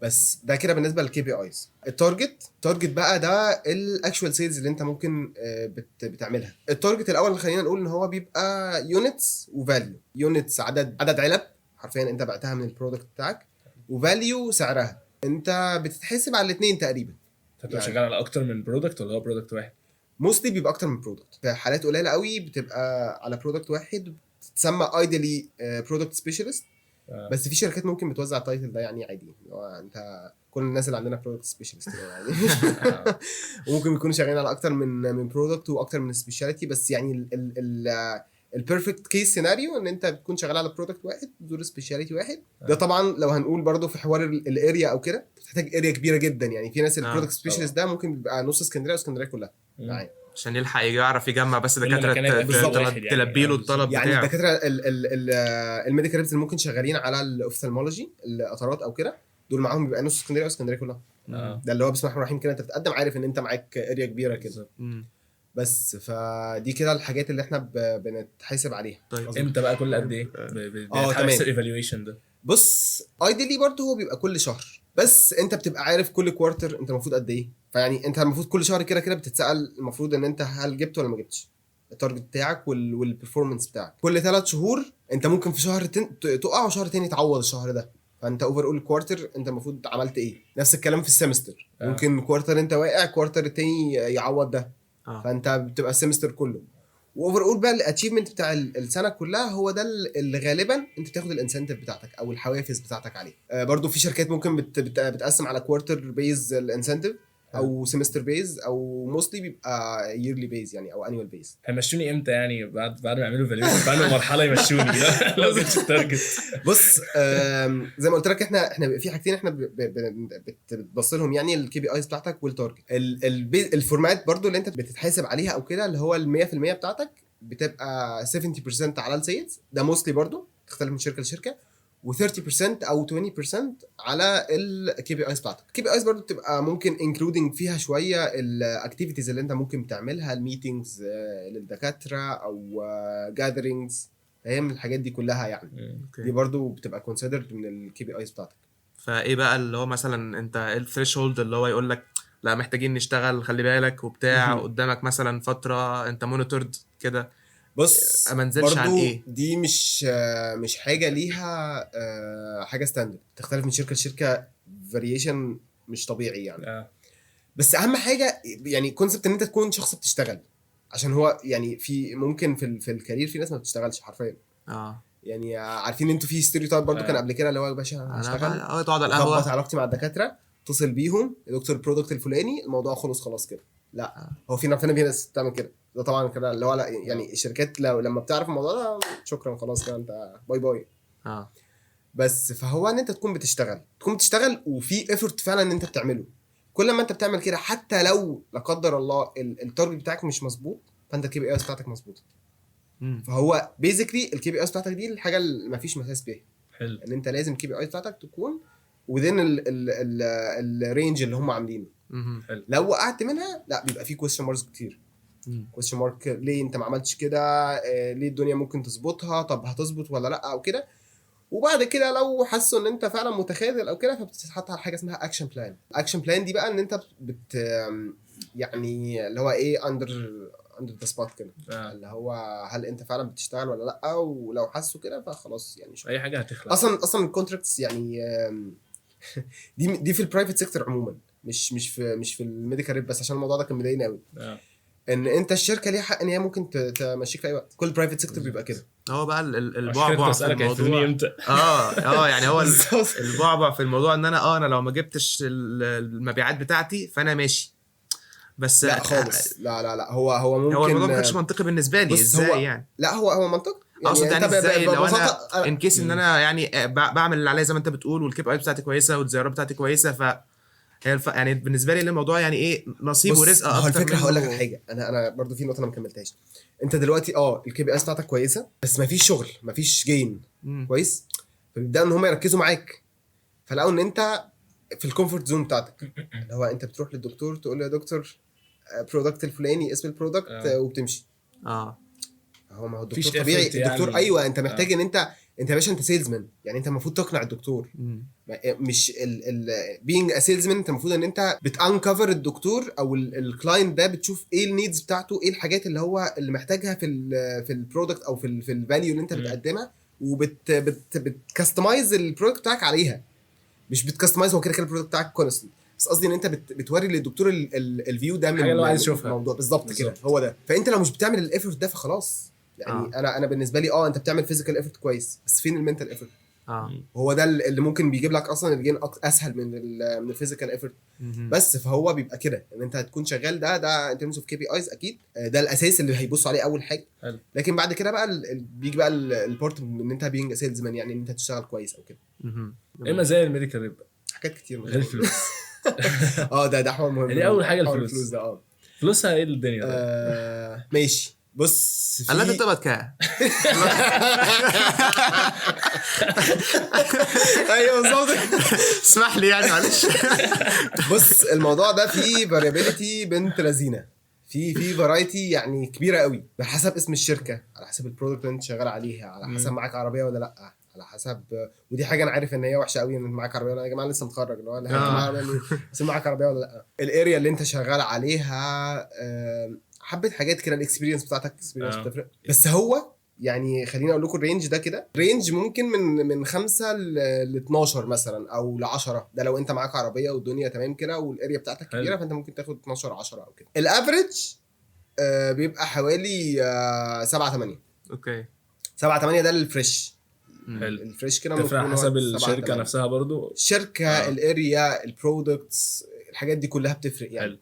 بس ده كده بالنسبه للكي بي ايز. التارجت بقى ده الاكشوال سيلز اللي انت ممكن بتعملها. التارجت الاول خلينا نقول ان هو بيبقى يونتس وفاليو. يونتس عدد علب حرفيا انت بعتها من البرودكت بتاعك، وفاليو سعرها. انت بتتحسب على الاثنين تقريبا. انت شغال على اكتر من برودكت ولا هو برودكت واحد؟ موستلي بيبقى اكتر من برودكت، في حالات قليله قوي بتبقى على برودكت واحد، بتتسمى ايدلي برودكت سبيشالست. بس في شركات ممكن بتوزع التايتل ده يعني عادي، انت كل الناس اللي عندنا برودكت سبيشالست يعني. وممكن يكونوا شغالين على اكتر من برودكت واكتر من سبيشاليتي، بس يعني البيرفكت كيس سيناريو ان انت بتكون شغال على برودكت واحد بدور سبيشاليتي واحد. ده طبعا لو هنقول برضو في حوار الاريا او كده، بتحتاج اريا كبيره جدا. يعني في ناس البرودكت سبيشالست ده ممكن يبقى نص اسكندريه واسكندريه كلها معايا عشان يلحق يعرف يجمع بس كل دكاتره مكان تلبي له الطلب يعني بتاعه. الدكاتره الميديكال ريبس اللي ممكن شغالين على الاوفثالمولوجي القطرات او كده، دول معاهم بيبقى نص اسكندريه واسكندريه كلها. ده اللي هو بسم الله الرحمن الرحيم كده انت بتقدم عارف ان انت معاك اريا كبيره كده. بس فدي كده الحاجات اللي احنا بنتحاسب عليها. طيب امتى بقى كل قد ايه بتحسب الايفالويشن ده؟ بص ايديلي برضه هو بيبقى كل شهر، بس انت بتبقى عارف كل كوارتر انت المفروض قد ايه. فيعني انت المفروض كل شهر كده بتتسال المفروض ان انت هل جبت ولا ما جبتش التارجت بتاعك والبرفورمانس بتاعك. كل 3 شهور انت ممكن في شهر تقع وشهر تاني تعوض الشهر ده، فانت اوفر اول كوارتر انت المفروض عملت ايه. نفس الكلام في السمستر. ممكن كوارتر انت واقع، كوارتر التاني يعوض ده. فانت بتبقى السمستر كله. واوفر اول بقى الاتشيفمنت بتاع السنه كلها هو ده اللي غالبا انت بتاخد الانسنتيف بتاعتك او الحوافز بتاعتك عليه. برضو في شركات ممكن بتقسم على كوارتر بيز الانسنتيف او سيمستر بيز، او موستلي بيبقى ييرلي بيز يعني او انيوال بيز. هيمشوني امتى يعني بعد ما يعملوا فاليوشن بعد مرحله يمشوني لو جبتش التارجت؟ بص زي ما قلت لك احنا في حاجتين احنا بتبص لهم يعني الكي بي ايز بتاعتك والتارجت. الفورمات برضو اللي انت بتتحاسب عليها او كده اللي هو ال 100% بتاعتك بتبقى 70% على السيلز. ده موستلي برضو تختلف من شركه لشركه، و30% او 20% على الكي بي ايز بتاعتك. الكي بي ايز برضو بتبقى ممكن انكلودنج فيها شويه الاكتيفيتيز اللي انت ممكن تعملها، الميتينجز للدكاتره او جاذرينجز، فاهم الحاجات دي كلها يعني. دي برضو بتبقى كونسيدرد من الكي بي ايز بتاعتك. فايه بقى اللي هو مثلا انت الثريشولد اللي هو يقول لك لا محتاجين نشتغل خلي بالك وبتاع، قدامك مثلا فتره انت مونيتورد كده. بص ما نزلش عن برضو ايه. دي مش حاجه ليها حاجه ستاندرد، تختلف من شركه لشركه، فاريشن مش طبيعي يعني. بس اهم حاجه يعني كونسبت ان انت تكون شخص بتشتغل، عشان هو يعني في ممكن في الكارير في ناس ما بتشتغلش حرفيا. يعني عارفين انتوا في ستيريوتايب برضو كان قبل كده اللي هو يا باشا انا هشتغل تقعد على اظبط القهوه. علاقتي مع الدكاتره، اتصل بيهم يا دكتور البرودكت الفلاني الموضوع خلاص كده. لا هو في ناس بتعمل كده، ده طبعا كده اللي هو لا يعني الشركات لما بتعرف الموضوع ده شكرا خلاص كده انت باي باي. بس فهو ان انت تكون بتشتغل وفي ايفورت فعلا ان انت بتعمله. كل ما انت بتعمل كده حتى لو لا قدر الله التارجت بتاعك مش مظبوط، فانت الكي بي اي بتاعتك مظبوطه. فهو بيزيكلي الكي بي اي بتاعتك دي الحاجه اللي ما فيش مساس بيها. حلو. ان انت لازم الكي بي اي بتاعتك تكون within الرينج اللي هم عاملينه. لو وقعت منها لا بيبقى في كويستشن ماركس كتير. كويستشن مارك ليه انت ما عملتش كده، ليه الدنيا ممكن تظبطها، طب هتظبط ولا لا او كده. وبعد كده لو حسوا ان انت فعلا متخاذل او كده فبتتحط على حاجه اسمها اكشن بلان دي بقى ان انت يعني اللي هو ايه اندر ذا سبوت كده. اللي هو هل انت فعلا بتشتغل ولا لا، ولو حسوا كده فخلاص يعني اي حاجه هتخلق. اصلا الكونتراكتس يعني دي في البرايفت سيكتور عموما، مش في الميديكال ريب بس، عشان الموضوع ده كان مضايقني قوي. ان انت الشركه ليها حق ان هي ممكن تمشيك في اي وقت. كل برايفت سيكتور بيبقى كده. هو بقى البعبع في الموضوع يعني هو البعبع في الموضوع ان انا لو ما جبتش المبيعات بتاعتي فانا ماشي. بس لا خالص لا هو ممكن هو الموضوع ما كانش منطقي بالنسبه لي. ازاي يعني؟ لا هو منطقي يعني انت ازاي لو انا ببساطه ان كيس ان انا يعني بعمل اللي عليا زي ما انت بتقول والكيب اي بتاعتي كويسه والزيارات بتاعتي كويسه، ف هي يعني بالنسبه لي الموضوع يعني ايه نصيب ورزق اكتر. الفكره هقول لك حاجه، انا برضو في نقطه انا ما كملتهاش. انت دلوقتي الكي بي اس بتاعتك كويسه بس ما فيش شغل، ما فيش جين كويس، فبيبداوا ان هم يركزوا معاك. فلقوا ان انت في الكومفورت زون بتاعتك اللي هو انت بتروح للدكتور تقول له يا دكتور برودكت الفلاني اسم البرودكت وبتمشي. هو ما هو الدكتور طبيعي الدكتور يعني. ايوه انت محتاج ان انت يا باشا انت سيلزمان، يعني انت المفروض تقنع الدكتور. مش being a salesman انت المفروض ان انت بتانكفر الدكتور او الكلاينت ده، بتشوف ايه النيدز بتاعته، ايه الحاجات اللي هو اللي محتاجها في البرودكت او في الفاليو اللي انت بتقدمها، بتكستمايز البرودكت بتاعك عليها. مش بتكستمايز، هو كده البرودكت بتاعك كونستنت، بس قصدي ان انت بتوري للدكتور الفيو ده من اللي عايز يشوفها الموضوع بالظبط كده. هو ده. فانت لو مش بتعمل الايفورت ده فخلاص يعني انا بالنسبه لي انت بتعمل فيزيكال ايفورت كويس بس فين المنتال ايفورت؟ هو ده اللي ممكن بيجيب لك اصلا الجين اسهل من الفيزيكال ايفورت. بس فهو بيبقى كده ان انت هتكون شغال ده ان ترمز اوف كي بي ايز اكيد ده الاساس اللي هيبصوا عليه اول حاجه. لكن بعد كده بقى بيجي بقى البورت ان انت بينج سيلز مان، يعني ان انت تشتغل كويس او كده. ايه مزايا الميديكال ريب؟ حاجات كتير غير الفلوس. ده حوار مهم. يعني اول حاجه الفلوس ده فلوسها ايه الدنيا ده؟ ماشي بص هل انت بتبقى كام؟ ايوه بالظبط. اسمح لي يعني معلش. بص الموضوع ده فيه فاريابيليتي بنت لذينه، في فرايتي يعني كبيره قوي، على حسب اسم الشركه، على حسب البرودكت اللي انت شغال عليها، على حسب معاك عربيه ولا لا، على حسب. ودي حاجه انا عارف ان هي وحشه قوي ان معاك عربيه. انا يا جماعه لسه متخرج اللي هو بس معاك عربيه ولا لا، الاريا اللي انت شغال عليها، حبه حاجات كده، الاكسبيرينس بتاعتك اكسبيرينس بتفرق. بس هو يعني خليني اقول لكم الرينج ده كده، رينج ممكن من 5 ل 12 مثلا او ل 10، ده لو انت معاك عربيه والدنيا تمام كده والاريا بتاعتك كبيره فانت ممكن تاخد 12 10 او كده. الافريج بيبقى حوالي 7 8. اوكي 7 8 ده الفريش. الفريش كده ممكن حسب الشركه نفسها برضو، الشركه الاريا البرودكتس الحاجات دي كلها بتفرق يعني.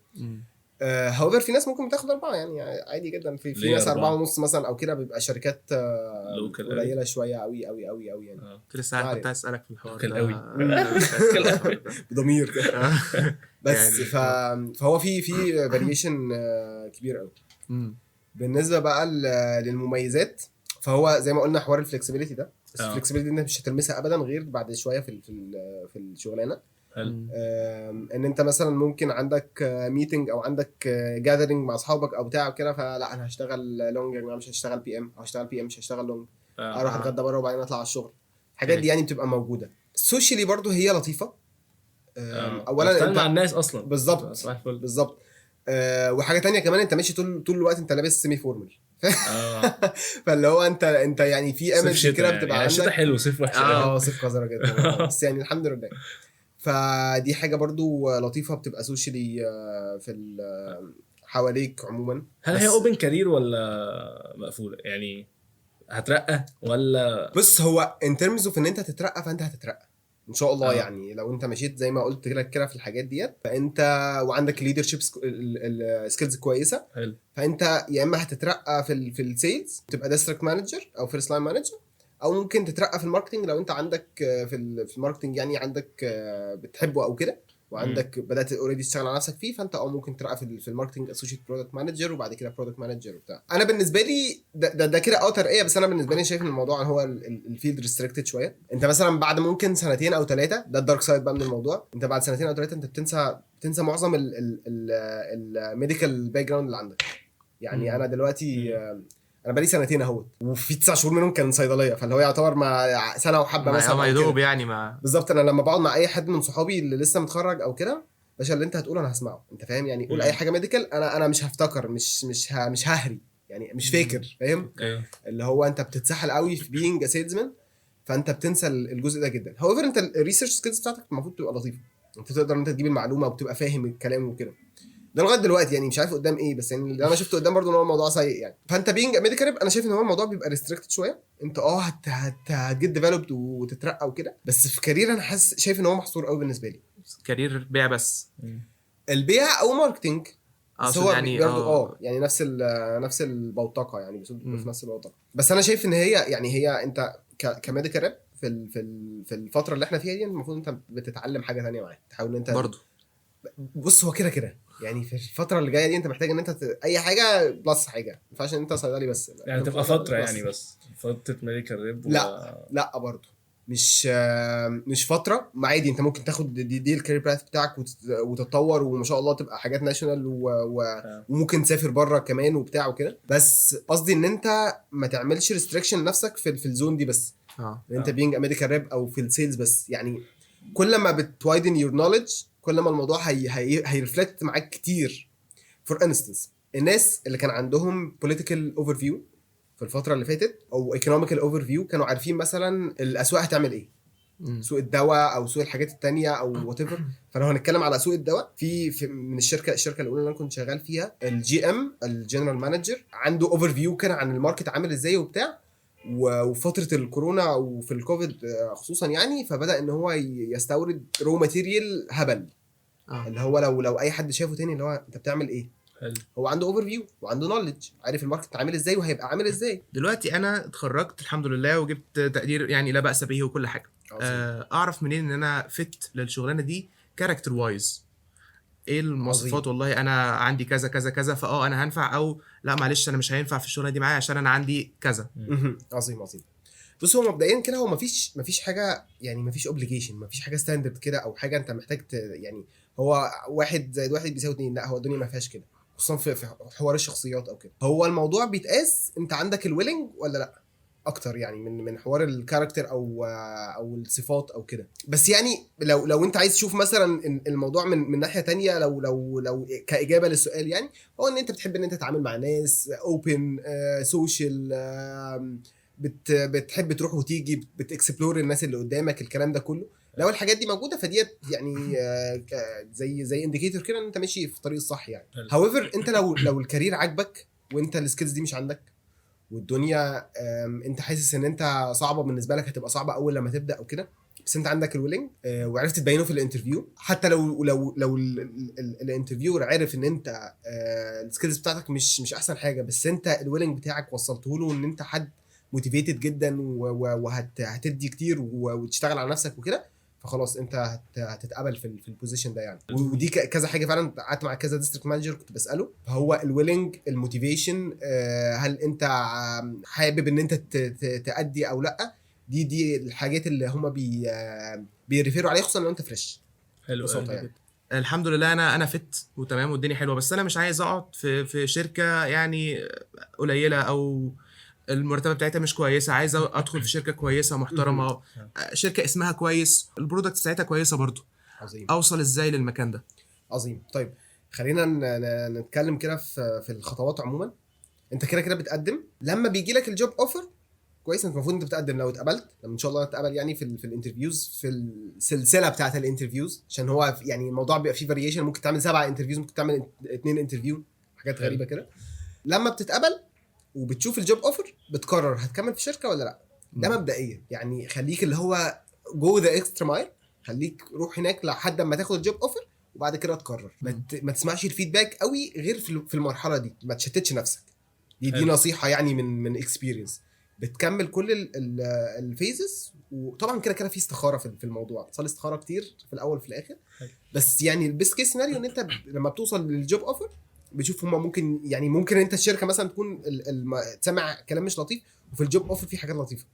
هاوبر في ناس ممكن بتاخد 4 يعني عادي جدا. في ناس 4.5 مثلا او كده، بيبقى شركات قليله شويه قوي قوي قوي قوي يعني. لسه كنت اسالك في الحوار ده قوي بضمير كده. بس فهو في فاريشن كبير قوي. بالنسبه بقى للمميزات، فهو زي ما قلنا حوار الفلكسبيليتي ده، بس الفلكسبيليتي دي انت مش هتلمسها ابدا غير بعد شويه في الشغلانه. ان انت مثلا ممكن عندك ميتنج او عندك جاذرينج مع اصحابك او بتاع كده، فلا انا هشتغل لونج يا جماعه، مش هشتغل بي ام، او هشتغل بي ام مش هشتغل لونج، اروح اتغدى بره وبعدين اطلع على الشغل. الحاجات دي يعني بتبقى موجوده. السوشيالي برضو هي لطيفه، اولا بتتعامل انت مع الناس اصلا بالظبط صباح الفل. بالظبط. وحاجه تانية كمان، انت ماشي طول الوقت انت لابس سيمي فورمال. فاللي هو انت يعني في صيف ايمج شتاء كده يعني. بتبقى يعني الشتاء عندك. حلو، صيف وحش. صيف قذرة جدا بس يعني الحمد لله. فدي حاجه برضو لطيفه بتبقى سوشيالي في حواليك عموما. هل هي اوبن كارير ولا مقفوله يعني؟ هترقى ولا؟ بص هو ان ترمز اوف ان انت تترقى، فانت هتترقى ان شاء الله. آه. يعني لو انت مشيت زي ما قلت كده في الحاجات ديت، فانت وعندك ليدرشيب سكيلز كويسه، حلو. فانت يا اما هتترقى في السيلز تبقى ديستريكت مانجر او فيرست لاين مانجر، او ممكن تترقى في الماركتنج لو انت عندك في الماركتنج يعني عندك بتحبه او كده، وعندك بدات اوريدي تشتغل على نفسك فيه، فانت ممكن ترقى في الماركتنج اسوشيت برودكت مانجر، وبعد كده برودكت مانجر وبتاع. انا بالنسبه لي ده كده ترقيه، بس انا بالنسبه لي شايف ان الموضوع هو الفيلد ريستريكتد شويه. انت مثلا بعد ممكن سنتين او 3، ده الدارك سايد بقى من الموضوع، انت بعد سنتين او 3 انت بتنسى معظم الميديكال باك جراوند اللي عندك. يعني انا دلوقتي انا بقالي سنتين اهوت، وفي 9 شهور منهم كان صيدليه، فاللي هو يعتبر مع سنه وحبه مثلا ما أو يدوب كده. يعني ما بالظبط. انا لما بقعد مع اي حد من صحابي اللي لسه متخرج او كده، باشا اللي انت هتقوله انا هسمعه، انت فاهم يعني. قول اي حاجه ميديكال، انا مش هفتكر، مش ههري يعني، مش فاكر، فاهم. ايوه. اللي هو انت بتتسحل قوي في بينج سيلزمان، فانت بتنسى الجزء ده جدا. هاويفر انت الريسيرش سكيلز بتاعتك المفروض تبقى لطيفه، انت تقدر انت تجيب المعلومه وبتبقى فاهم الكلام وكده. ده لغايه دلوقتي يعني، مش عارف قدام ايه، بس يعني اللي انا شفته قدام برضو ان هو الموضوع سيء يعني. فانت بينج ميديكال ريب، انا شايف ان هو الموضوع بيبقى ريستريكتد شويه. انت هتجيت ديفلوبد وتترقى وكده، بس في كارير انا شايف ان هو محصور قوي بالنسبه لي. كارير بيع بس. البيع او ماركتنج، بس هو يعني برضه يعني نفس البوتقه يعني، بس في نفس البوتقه. بس انا شايف ان هي يعني هي انت كميديكال ريب في الفتره اللي احنا فيها دي، المفروض انت بتتعلم حاجه ثانيه معاك، تحاول ان انت برضو. بص هو كده يعني في الفتره اللي جايه دي انت محتاج ان انت اي حاجه بلس حاجه، ما ينفعش ان انت صيدلي بس يعني تبقى فتره يعني، بس فتره ميديكال ريب لا برضه مش فتره عادي. انت ممكن تاخد دي الكارير باث بتاعك وتتطور، وما شاء الله تبقى حاجات ناشونال وممكن تسافر بره كمان وبتاع وكده. بس قصدي ان انت ما تعملش ريستريكشن لنفسك في الزون دي بس. انت بينج ميديكال ريب او في السيلز بس يعني، كل ما بتوايدن يور نوليدج كل ما الموضوع هيرفلكت معاك كتير. فور انستنس، الناس اللي كان عندهم political overview في الفتره اللي فاتت او economical overview كانوا عارفين مثلا الاسواق هتعمل ايه، سوق الدواء او سوق الحاجات التانية او وات ايفر. فلو هنتكلم على سوق الدواء، في من الشركه الاولى اللي انا كنت شغال فيها، الجي ام الجنرال مانجر عنده اوفر فيو كان عن الماركت عامل ازاي وبتاع. وفتره الكورونا وفي الكوفيد خصوصا يعني، فبدا ان هو يستورد رو ماتيريال هبل. اللي هو لو اي حد شافه تاني اللي هو انت بتعمل ايه، حلو. هو عنده اوفر فيو وعنده نوليدج، عارف الماركت عامل ازاي وهيبقى عامل ازاي. دلوقتي انا اتخرجت الحمد لله وجبت تقدير يعني لا بأس به وكل حاجه. اعرف منين ان انا فت للشغلانه دي كاركتر وايز؟ ايه المواصفات؟ والله انا عندي كذا كذا كذا، انا هنفع، او لا معلش انا مش هينفع في الشغلانه دي معايا عشان انا عندي كذا. عظيم. بص هو مبدئيا كده هو مفيش حاجه يعني، مفيش اوبليجيشن، مفيش حاجه ستاندرد كده او حاجه انت محتاج يعني هو 1+1=2. لا، هو الدنيا ما فيهاش كده، خصوصا في حوار الشخصيات او كده. هو الموضوع بيتقاس انت عندك الويلنج ولا لا اكتر يعني من حوار الكاركتر او الصفات او كده. بس يعني لو انت عايز تشوف مثلا الموضوع من ناحيه تانية، لو كاجابه للسؤال يعني، هو ان انت بتحب ان انت تتعامل مع ناس اوبن سوشيال، بتحب تروح وتيجي، بتكسبلور الناس اللي قدامك، الكلام ده كله. لو الحاجات دي موجوده فديت يعني زي انديكيتور كده ان انت ماشي في الطريق الصح يعني. هاويفر انت لو الكارير عجبك وانت السكيلز دي مش عندك، والدنيا انت حاسس ان انت صعبه بالنسبه لك، هتبقى صعبه اول لما تبدا او كده، بس انت عندك الويلنج وعرفت تبينه في الانترفيو. حتى لو الانترفيور عرف ان انت السكيلز بتاعتك مش احسن حاجه، بس انت الويلنج بتاعك وصلته له ان انت حد موتيفيتد جدا وهتدي كتير وتشتغل على نفسك وكده، فخلاص انت هتتقبل في البوزيشن ده يعني. ودي كذا حاجه فعلا، قعدت مع كذا ديستريكت مانجر كنت بساله، فهو الويلنج الموتيفيشن، هل انت حابب ان انت تأدي او لا. دي الحاجات اللي هم بيريفيروا عليها، خصوصا لو انت فريش. حلو يعني. الحمد لله انا فت وتمام والدنيا حلوه، بس انا مش عايز اقعد في شركه يعني قليله او المرتبه بتاعتها مش كويسه. عايز ادخل في شركه كويسه محترمه، شركه اسمها كويس، البرودكت بتاعتها كويسه برضو. عظيم. اوصل ازاي للمكان ده. عظيم. طيب خلينا نتكلم كده في الخطوات عموما. انت كده كده بتقدم لما بيجي لك الجوب اوفر، كويس. انت المفروض انت بتقدم لو اتقبلت، لما ان شاء الله تتقبل يعني في الانترفيوز، في السلسله بتاعه الانترفيوز، عشان هو يعني الموضوع بيبقى فيه فاريشن، ممكن تعمل 7 انترفيوز، ممكن تعمل 2 انترفيو، حاجات غريبه كده. لما بتتقبل وبتشوف الجوب اوفر بتقرر هتكمل في شركه ولا لا. ده مبدئيا يعني خليك اللي هو جو ذا اكسترا مايل، خليك روح هناك لحد ما تاخد الجوب اوفر وبعد كده تقرر. ما تسمعش الفيدباك قوي غير في المرحله دي، ما تشتتش نفسك. دي نصيحه يعني من اكسبيرينس. بتكمل كل الفيزز، وطبعا كده كده في استخاره في الموضوع، تصلي استخاره كتير في الاول وفي الاخر. بس يعني البيست كيس سيناريو ان انت لما بتوصل للجوب اوفر بتشوف هما ممكن انت الشركه مثلا تكون تسمع كلام مش لطيف، وفي الجوب اوفر في حاجات لطيفه.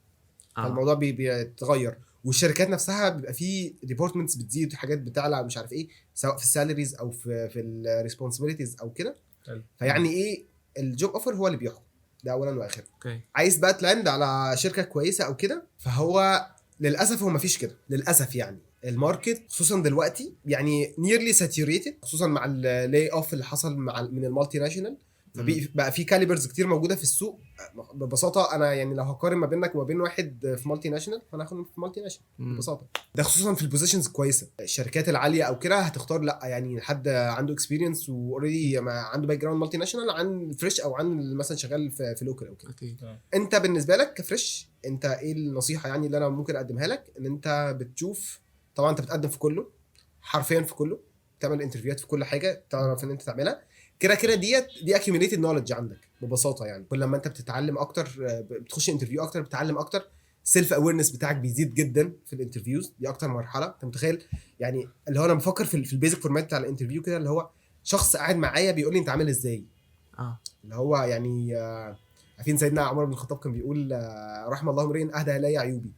فالموضوع بيتغير، والشركات نفسها بيبقى في ديبارتمنتس بتزيد، حاجات بتعلى، مش عارف ايه، سواء في السالاريز او في الريسبونسبيلتيز او كده. فيعني ايه الجوب اوفر هو اللي بيحكم ده اولا واخرا. عايز بقى تلاند على شركه كويسه او كده، فهو للاسف هو مفيش كده للاسف. يعني الماركت خصوصا دلوقتي يعني نيرلي ساتوريتد، خصوصا مع اللاي اوف اللي حصل من المالتي ناشونال. فبقى في كاليبرز كتير موجوده في السوق. ببساطه انا يعني لو هقارن ما بينك وما بين واحد في مالتي ناشونال، فانا هاخد في مالتي ناشونال ببساطه. ده خصوصا في البوزيشنز كويسه، الشركات العاليه او كده هتختار لا يعني حد عنده اكسبيرينس واوريدي عنده باك جراوند مالتي ناشونال عن فريش، او عن مثلا شغال في لوكال او كده. انت بالنسبه لك كفريش، انت ايه النصيحه يعني اللي انا ممكن اقدمها لك؟ ان انت بتشوف طبعا انت بتقدم في كله، حرفيا في كله، تعمل انترفيوهات في كل حاجه تعرف ان انت تعملها. كده كده دي accumulated knowledge عندك ببساطه. يعني كل ما انت بتتعلم اكتر، بتخش انترفيو اكتر، بتتعلم اكتر، سيلف اويرنس بتاعك بيزيد جدا في الانترفيوز. دي اكتر مرحله. انت متخيل يعني اللي هو انا بفكر في البيزك فورمات بتاع الانترفيو كده، اللي هو شخص قاعد معايا بيقول لي انت عامل ازاي. اللي هو يعني عارفين سيدنا عمر بن الخطاب كان بيقول رحم الله امرئ اهدى الي عيوبي.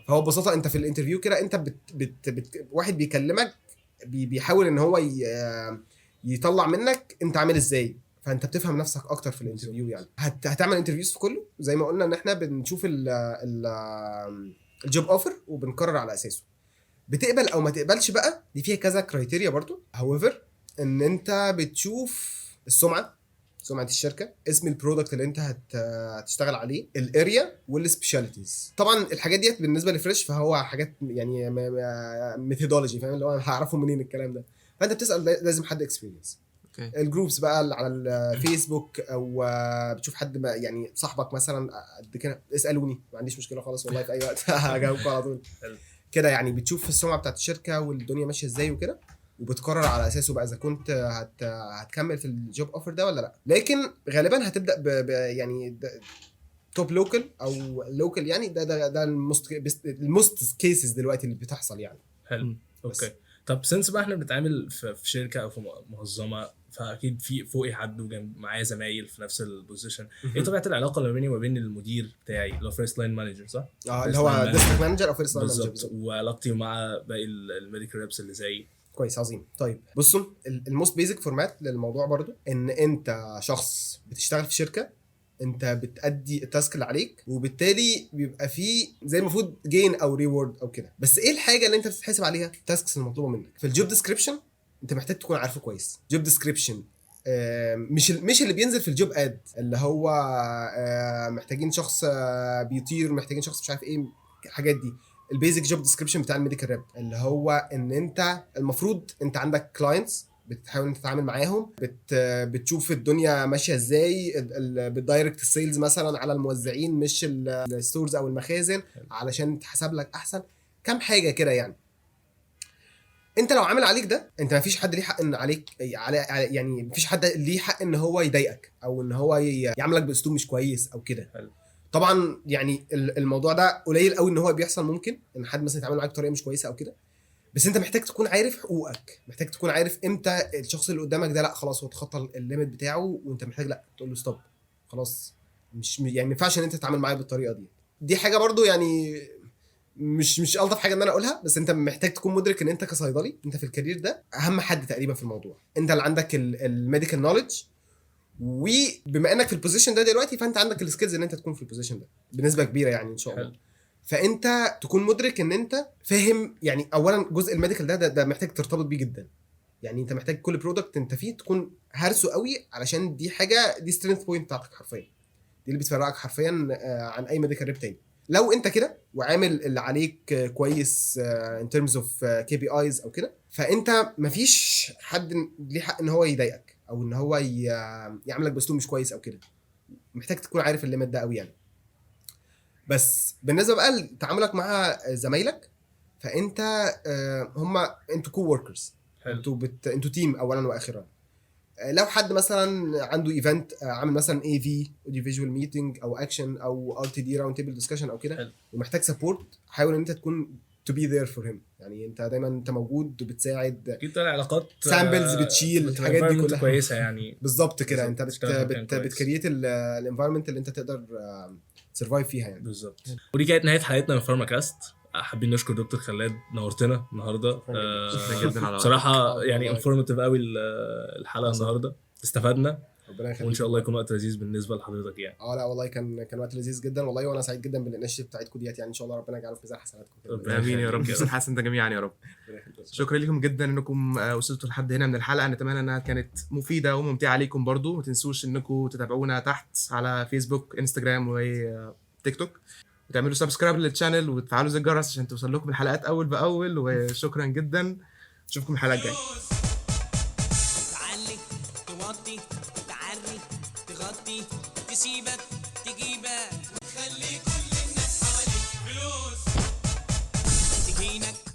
فهو ببساطه انت في الانترفيو كده انت واحد بيكلمك بيحاول ان هو يطلع منك انت عامل ازاي، فانت بتفهم نفسك اكتر في الانترفيو. يعني هتعمل انترفيوز في كله زي ما قلنا، ان احنا بنشوف الجوب اوفر وبنقرر على اساسه بتقبل او ما تقبلش. بقى دي فيها كذا كرايتيريا برضو. هاويفر ان انت بتشوف سمعة الشركة، اسم البرودكت اللي انت هتشتغل عليه، الاريا والسبيشاليتيز. طبعا الحاجات ديت بالنسبة لفريش فهو حاجات يعني ميثودولوجي، فاهم اللي هو هعرفه منين الكلام ده. فانت بتسأل لازم حد اكسبيرينس. الجروبس بقى على الفيسبوك، او بتشوف حد يعني صاحبك مثلا قد كده، اسالوني ما عنديش مشكله خالص والله، في اي وقت هجاوبكم على طول كده. يعني بتشوف السمعه بتاعت الشركه والدنيا ماشيه ازاي وكده، وبتقرر على اساسه بقى اذا كنت هتكمل في الجوب اوفر ده ولا لا. لكن غالبا هتبدا يعني توب لوكال او لوكال. يعني ده الموست كيسز دلوقتي اللي بتحصل يعني. حلو. اوكي. طب سنس بقى احنا بنتعامل في شركه او في منظمه، فاكيد في فوقي حد وجنب معايا زمايل في نفس البوزيشن. ايه طبيعه العلاقه اللي بيني وما بين المدير بتاعي اللي هو فيرست لاين مانجر، صح؟ اللي هو ديستريكت مانجر او فيرست لاين مانجر بالظبط. وعلاقتي مع باقي الميديكال ريبس اللي زي كويس. عظيم. طيب بصوا، الموست بيزك فورمات للموضوع برضو ان انت شخص بتشتغل في شركه، انت بتأدي التاسك اللي عليك، وبالتالي بيبقى فيه زي المفروض جين او ريورد او كده. بس ايه الحاجه اللي انت بتتحسب عليها؟ التاسكس المطلوبه منك. في الجوب ديسكريبشن انت محتاج تكون عارفه كويس. جوب ديسكريبشن مش اللي بينزل في الجوب اد، اللي هو محتاجين شخص بيطير، محتاجين شخص مش عارف ايه الحاجات دي. البيزك جوب ديسكريبشن بتاع الميديكال ريب اللي هو ان انت المفروض انت عندك كلاينتس بتحاول انت تتعامل معاهم، بتشوف الدنيا ماشيه ازاي، بالدايركت السيلز مثلا على الموزعين مش الستورز او المخازن، علشان تحسب لك احسن كام حاجه كده. يعني انت لو عامل عليك ده، انت ما فيش حد ليه حق ان عليك يعني ما فيش حد ليه حق ان هو يضايقك او ان هو يعاملك باسلوب مش كويس او كده. طبعا يعني الموضوع ده قليل قوي ان هو بيحصل، ممكن ان حد مثلا يتعامل معاك بطريقه مش كويسه او كده. بس انت محتاج تكون عارف حقوقك، محتاج تكون عارف امتى الشخص اللي قدامك ده لا خلاص هو تخطى الليميت بتاعه، وانت محتاج لا تقول له ستوب خلاص. مش يعني ما ينفعش ان انت تتعامل معاه بالطريقه دي حاجه برضو يعني مش الطف حاجه ان انا اقولها. بس انت محتاج تكون مدرك ان انت كصيدلي، انت في الكارير ده اهم حد تقريبا في الموضوع. انت اللي عندك الميديكال نوليدج، وبما انك في البوزيشن ده دلوقتي فانت عندك السكيلز ان انت تكون في البوزيشن ده بنسبه كبيره يعني ان شاء الله. فانت تكون مدرك ان انت فاهم يعني اولا جزء الميديكال ده محتاج ترتبط بيه جدا. يعني انت محتاج كل برودكت انت فيه تكون هارسه قوي، علشان دي حاجه دي سترينث بوينت بتاعتك حرفيا، دي اللي بتفرقك حرفيا عن اي ميديكال ريب تاني. لو انت كده وعامل اللي عليك كويس ان ترمز اوف كي بي ايز او كده، فانت مفيش حد ليه حق ان هو يضايقك او ان هو يعملك باسلوب مش كويس او كده. محتاج تكون عارف الليميت ده قوي يعني. بس بالنسبه بقى لتعاملك مع زمايلك، فانت انتوا كو وركرز، انتوا تيم اولا واخيرا. لو حد مثلا عنده ايفنت عامل مثلا اي في اوديو فيجوال ميتنج او اكشن او ار تي دي راوند تيبل ديسكشن او كده، ومحتاج سبورت، حاول ان انت تكون to be there for him. يعني انت دايما انت موجود وبتساعد، اكيد العلاقات سامبلز بتشيل الحاجات دي كلها كويسه يعني. بالظبط كده، انت بتشتغل بتكريت الانفايرمنت اللي انت تقدر سرفايف فيها يعني. بالظبط. ودي كانت نهايه حلقتنا من فارماكاست. حابين نشكر دكتور خلاد، نورتنا النهارده. شكرا جدا على بصراحه يعني انفورماتيف قوي الحلقه النهارده، استفدنا، ربنا يخليك، وان شاء الله يكون وقت لذيذ بالنسبه لحضرتك يعني. لا والله كان وقت لذيذ جدا والله، وانا سعيد جدا بالانشيتيف بتاعتكم ديت يعني. ان شاء الله ربنا يجعله في ميزان حسناتكم. امين يا رب. استاذ حسن ده جميعا يا رب. شكرا لكم جدا انكم وصلتوا لحد هنا من الحلقه. نتمنى انها كانت مفيده وممتعه عليكم برضو. ما تنسوش انكم تتابعونا تحت على فيسبوك، انستجرام وتيك توك، وتعملوا سبسكرايب للشانل وتفعلوا زر الجرس عشان توصل لكم الحلقات اول باول. وشكرا جدا، نشوفكم الحلقه الجايه. تعلي توطي تعري تغطي تسيبك تجيبك تخلي كل الناس حواليك فلوس تجينك